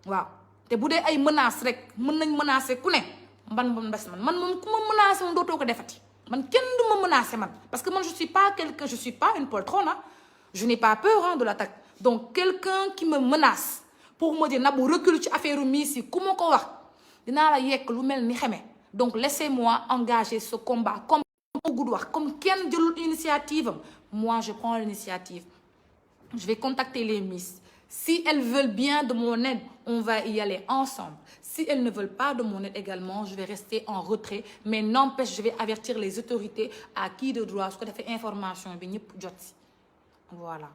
waaw te bu dee ay menaces rek mën nañ menacer ku ne man moom ku ma menacer moom dootoo ko defati man kenn du ma menacer man parce que man je suis pas une poltronne je n'ai pas peur de l'attaque donc quelqu'un qui me menace pour me dire Nabou recule ci affaire Miss yi ku ma ko wax dinaa la yekk lu mel ni xeme. Donc laissez-moi engager ce combat comme gudd wax comme kenn jëlul initiative moi je prends l'initiative je vais contacter les Miss si elles veulent bien de mon aide on va y aller ensemble si elles ne veulent pas de mon aide également je vais rester en retrait mais n'empêche je vais avertir les autorités à qui de droit su ko defee information bi ñëpp jot si voilà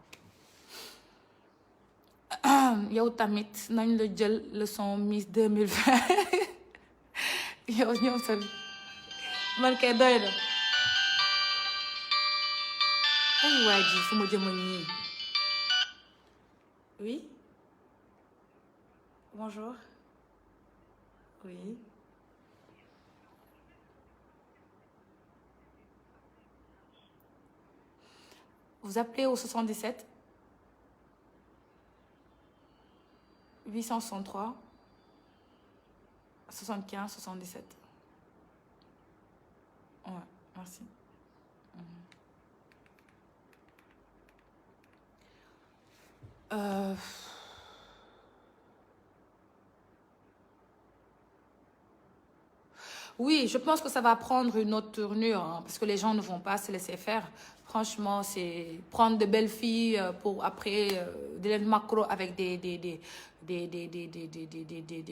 yow tamit nañ la jël leçon Miss 2020 yow ñëw sa man kay doy na ay waa ji fu ma jëma ñii oui bonjour oui vous appelez au 77 863 75 77. Ouais, merci. Oui, je pense que ça va prendre une autre tournure, hein, parce que les gens ne vont pas se laisser faire. Franchement, c'est prendre de belles filles pour après de les macro avec des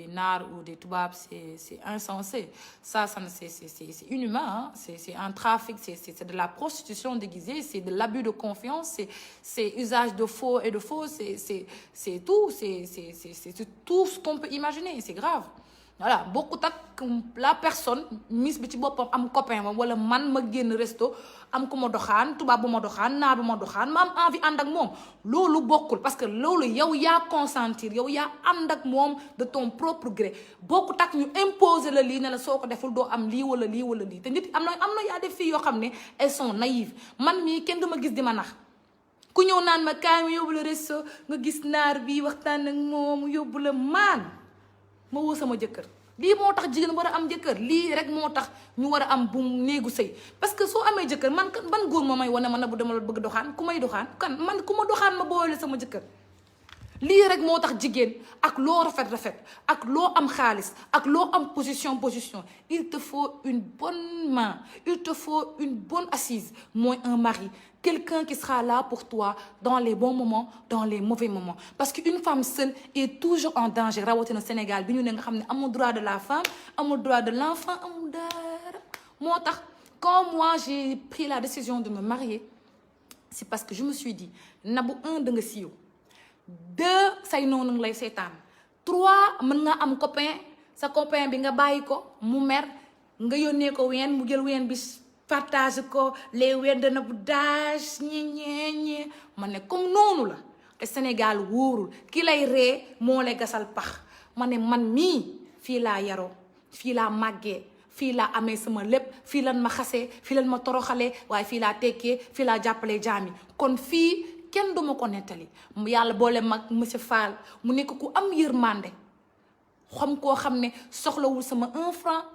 nards ou des toubabs, c'est insensé. Ça c'est inhumain, hein. C'est un trafic, c'est de la prostitution déguisée, c'est de l'abus de confiance, c'est usage de faux et de faux, c'est tout, c'est tout ce qu'on peut imaginer, c'est grave. Voilà bokkut ak la personne miss bi ci boppam am copain moom wala man ma génn resto am ku ma doxaan tubaab bu ma doxaan naar bu ma doxaan ma am envie ànd ak moom loolu bokkul parce que loolu yow yaa consentir yow yaa ànd ak moom de ton propre gré bokkut ak ñu imposer la lii ne la soo ko deful doo am lii wala lii wala lii te nit am na yaa des filles yoo xam ne elles sont naïves man mii kenn du ma gis di ma nax ku ñëw naan ma kaay ma yóbbu la resto nga gis naar bi waxtaan ak moom yóbbu la maan ma woo sama jëkkër lii moo tax jigéen war a am jëkkër lii rek moo tax ñu war a am bu néegu sëy parce que soo amee jëkkër man ban góor moo may wane man na bu dama la bëgg doxaan ku may doxaan kan man ku ma doxaan ma boole sama jëkkër lii rek moo tax jigéen ak loo rafet ak loo am xaalis ak loo am position il te faut une bonne main il te faut une bonne assise mooy un mari quelqu'un qui sera là pour toi dans les bons moments dans les mauvais moments parce qu'une femme seule est toujours en danger rawatina Sénégal bi ñu ne nga xam ne amul droit de la femme amul droit de l'enfant amul dara moo tax quand moi j'ai pris la décision de me marier c'est parce que je me suis dit Nabou da nga siiw 2 say noonu ngi lay seetaan 3 mën nga am copain sa copain bi nga bàyyi ko mu mer nga yónnee ko ween mu jël ween bi partage ko les ween de Nabou Dash ñe ma ne comme noonu la te Sénégal wóorul ki lay ree moo lay gasal pax ma ne man mii fii laa yaroo fii laa màggee fii laa amee sama lépp fii lan ma xasee fii lan ma toroxalee waaye fii laa tekkee fii laa jàppalee jaam yi kon fii kenn duma ko nettali yàlla boole mag monsieur Fall mu nekk ku am yërmande xam koo xam ne soxlawul sama 1 franc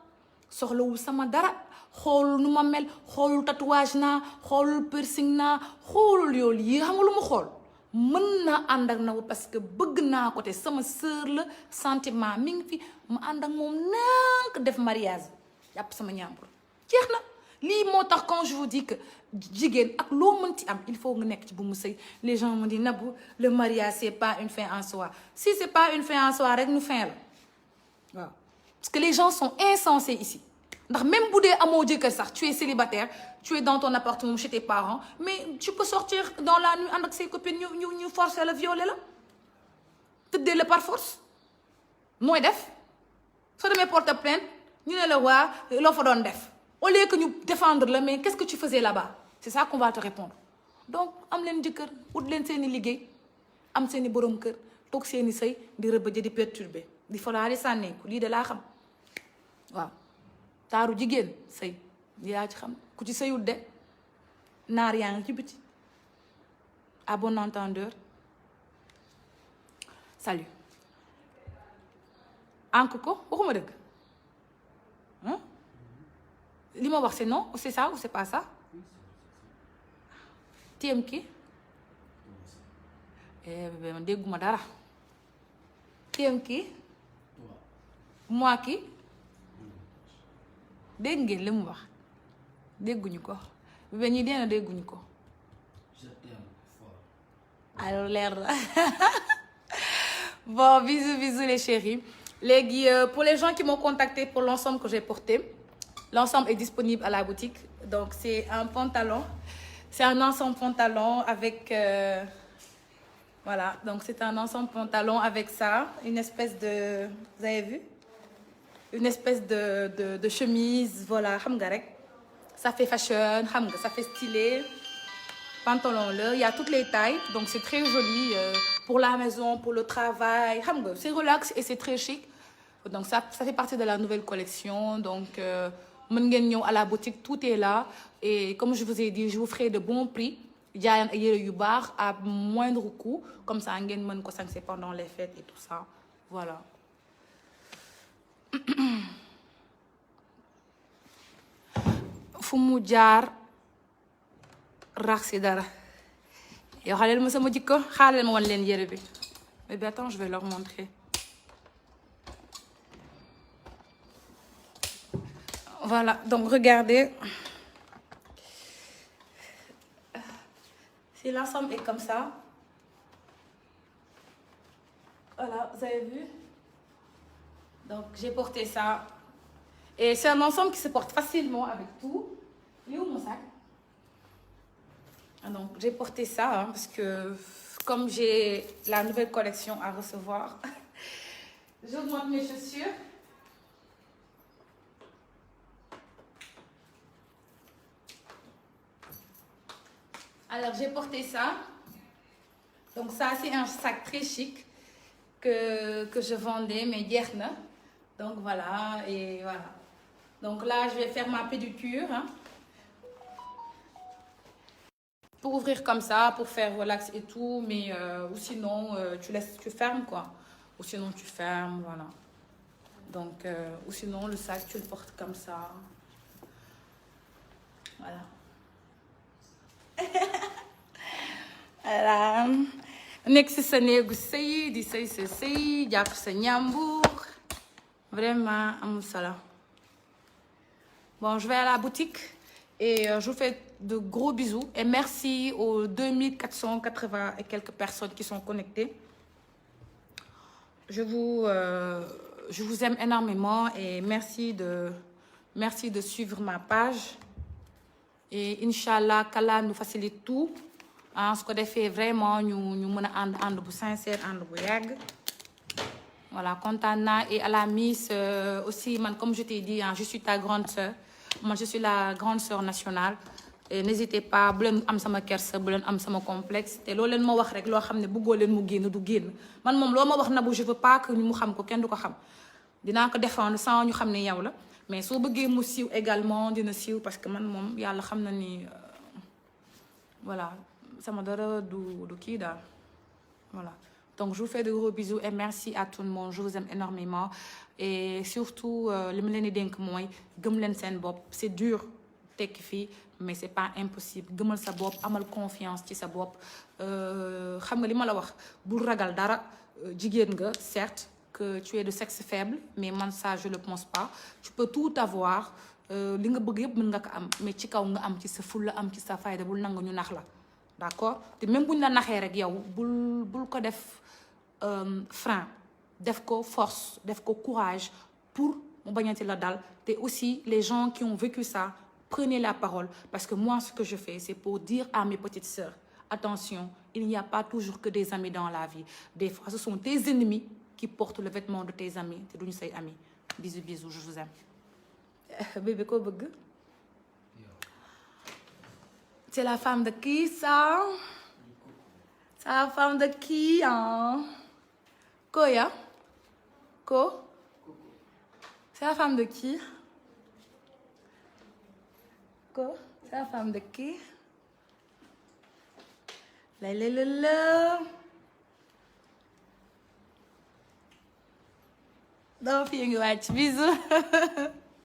soxlawul sama dara xoolul nu ma mel xoolul tatouage naa xoolul piercing naa xoolul yoolu yi xam nga lu mu xool mën naa ànd ak Nabou parce que bëgg naa ko te sama sœur la sentiment mi ngi fi ma ànd ak moom nank def mariage jàpp sama ñaambur jeex na lii moo tax quand je vous dis que jigéen ak loo mënti am il faut nga nekk ci bu mu sëy les gens me disent Nabou le mariage c'est pas une fin en soi si c'est pas une fin en soi rek ñu fin la waaw parce que les gens sont insensés ici ndax même bu dee amoo jëkkër sax tu es célibataire tu es dans ton appartement chez tes parents mais tu peux sortir dans la nuit ànd ak ses copines ñu forcer la violer la tëddee la par force mooy def soo demee porter plainte ñu ne la waa loo fa doon def au lieu que ñu défendre la mais qu'est-ce que tu faisais là-bas c'est ça qu'on va te répondre donc am leen jëkkër ut leen seeni liggéey am seeni borom kër toog seeni sëy di rëbëje di perturber di folaale sànneeku lii de laa xam waaw taaru jigéen sëy lii laa ci xam ku ci sëyul de naar yaa ngi ci biti à bon entendeur salut ank ko waxuma dëgg li ma wax c'est non c'est ça ou c'est pas ça téem ki man dégguma dara téem ki moi ki dégg ngeen li mu wax dégguñu ko ba ñi deena dégguñu ko alors leer la bon bisous les chéris léegi pour les gens qui m'ont contacté pour l'ensemble que j'ai porté l'ensemble est disponible à la boutique donc c'est un pantalon c'est un ensemble pantalon avec voilà donc c'est un ensemble pantalon avec ça une espèce de vous avez vu une espèce de chemise voilà xam nga rek ça fait fashion xam nga ça fait stylé pantalon là il y a toutes les tailles donc c'est très joli pour la maison pour le travail xam nga c'est relax et c'est très chic donc ça fait partie de la nouvelle collection donc mën ngeen ñëw à la boutique tout est là et comme je vous ai dit je vous ferai de bons prix jaayaan ay yére yu baax à moindre coût comme ça ngeen mën ko sañse pendant les fêtes et tout ça voilà fu mu jaar rax si dara yow xaaleel ma sama jikko xaaleel ma wan leen yére bi mais bien attends je vais leur montrer Voilà, donc regardez. Si l'ensemble est comme ça. Voilà, vous avez vu? Donc, j'ai porté ça. Et c'est un ensemble qui se porte facilement avec tout. Il est où mon sac? Donc, j'ai porté ça hein, parce que comme j'ai la nouvelle collection à recevoir, j'augmente mes chaussures. Alors, j'ai porté ça. Donc, ça, c'est un sac très chic que je vendais, mais jeex na. Donc, voilà. Et voilà. Donc, là, je vais faire ma pédicure. Hein, pour ouvrir comme ça, pour faire relax et tout. Mais ou sinon, tu fermes, quoi. Ou sinon, tu fermes, voilà. Donc, ou sinon, le sac, tu le portes comme ça. Voilà. Voilà. Nekk si sa néegu sëy di sëy sa sëy jàpp sa ñàmbur vraiment amul solo. Bon, je vais à la boutique et je vous fais de gros bisous et merci aux 2480 et quelques personnes qui sont connectées. Je vous aime énormément et merci de suivre ma page et Inch'Allah qu'Allah nous facilite tout. ah su ko defee vraiment ñu mën a ànd bu sincère ànd bu yàgg voilà kontaan naa et à la Miss aussi man comme je t'ai dit je suis ta grande sœur moi je suis la grande sœur nationale et n'hésitez pas bu leen am sama kersa bu leen am sama complexe te loo leen ma wax rek loo xam ne bëggoo leen mu génn du génn man moom loo ma wax Nabou je veux pas que ñu mu xam ko kenn du ko xam dinaa ko défendre sans ñu xam ne yow la mais soo bëggee mu siiw également dina siiw parce que man moom yàlla xam na ni voilà sama dara du kii daal voilà donc je vous fais de gros bisous et merci à tout le monde je vous aime énormément et surtout li ma leen di dénk mooy gëm leen seen bopp c'est dur tekki fii mais c'est pas impossible gëmal sa bopp amal confiance ci sa bopp xam nga li ma la wax bul ragal dara jigéen nga certes que tu es de sexe faible mais man ça je le pense pas tu peux tout avoir li nga bëgg yëpp mën nga ko am mais ci kaw nga am ci sa fulla am ci sa fayda bul nangu ñu nax la d'accord te même bu ñu la naxee rek yow bul ko def frein def ko force def ko courage pour mu bañati la dal te aussi les gens qui ont vécu ça prenez la parole parce que moi ce que je fais c'est pour dire à mes petites sœurs attention il n'y a pas toujours que des amis dans la vie des fois ce sont tes ennemis qui portent le vêtement de tes amis te duñu say amis bisous bisous je vous aime bébé koo bëgg c'est la femme de qui ça? C'est la femme de qui hein? Koya? Ko? C'est la femme de qui? Ko? C'est la femme de qui? La la la la. Non, fii ngi wàcc bisous.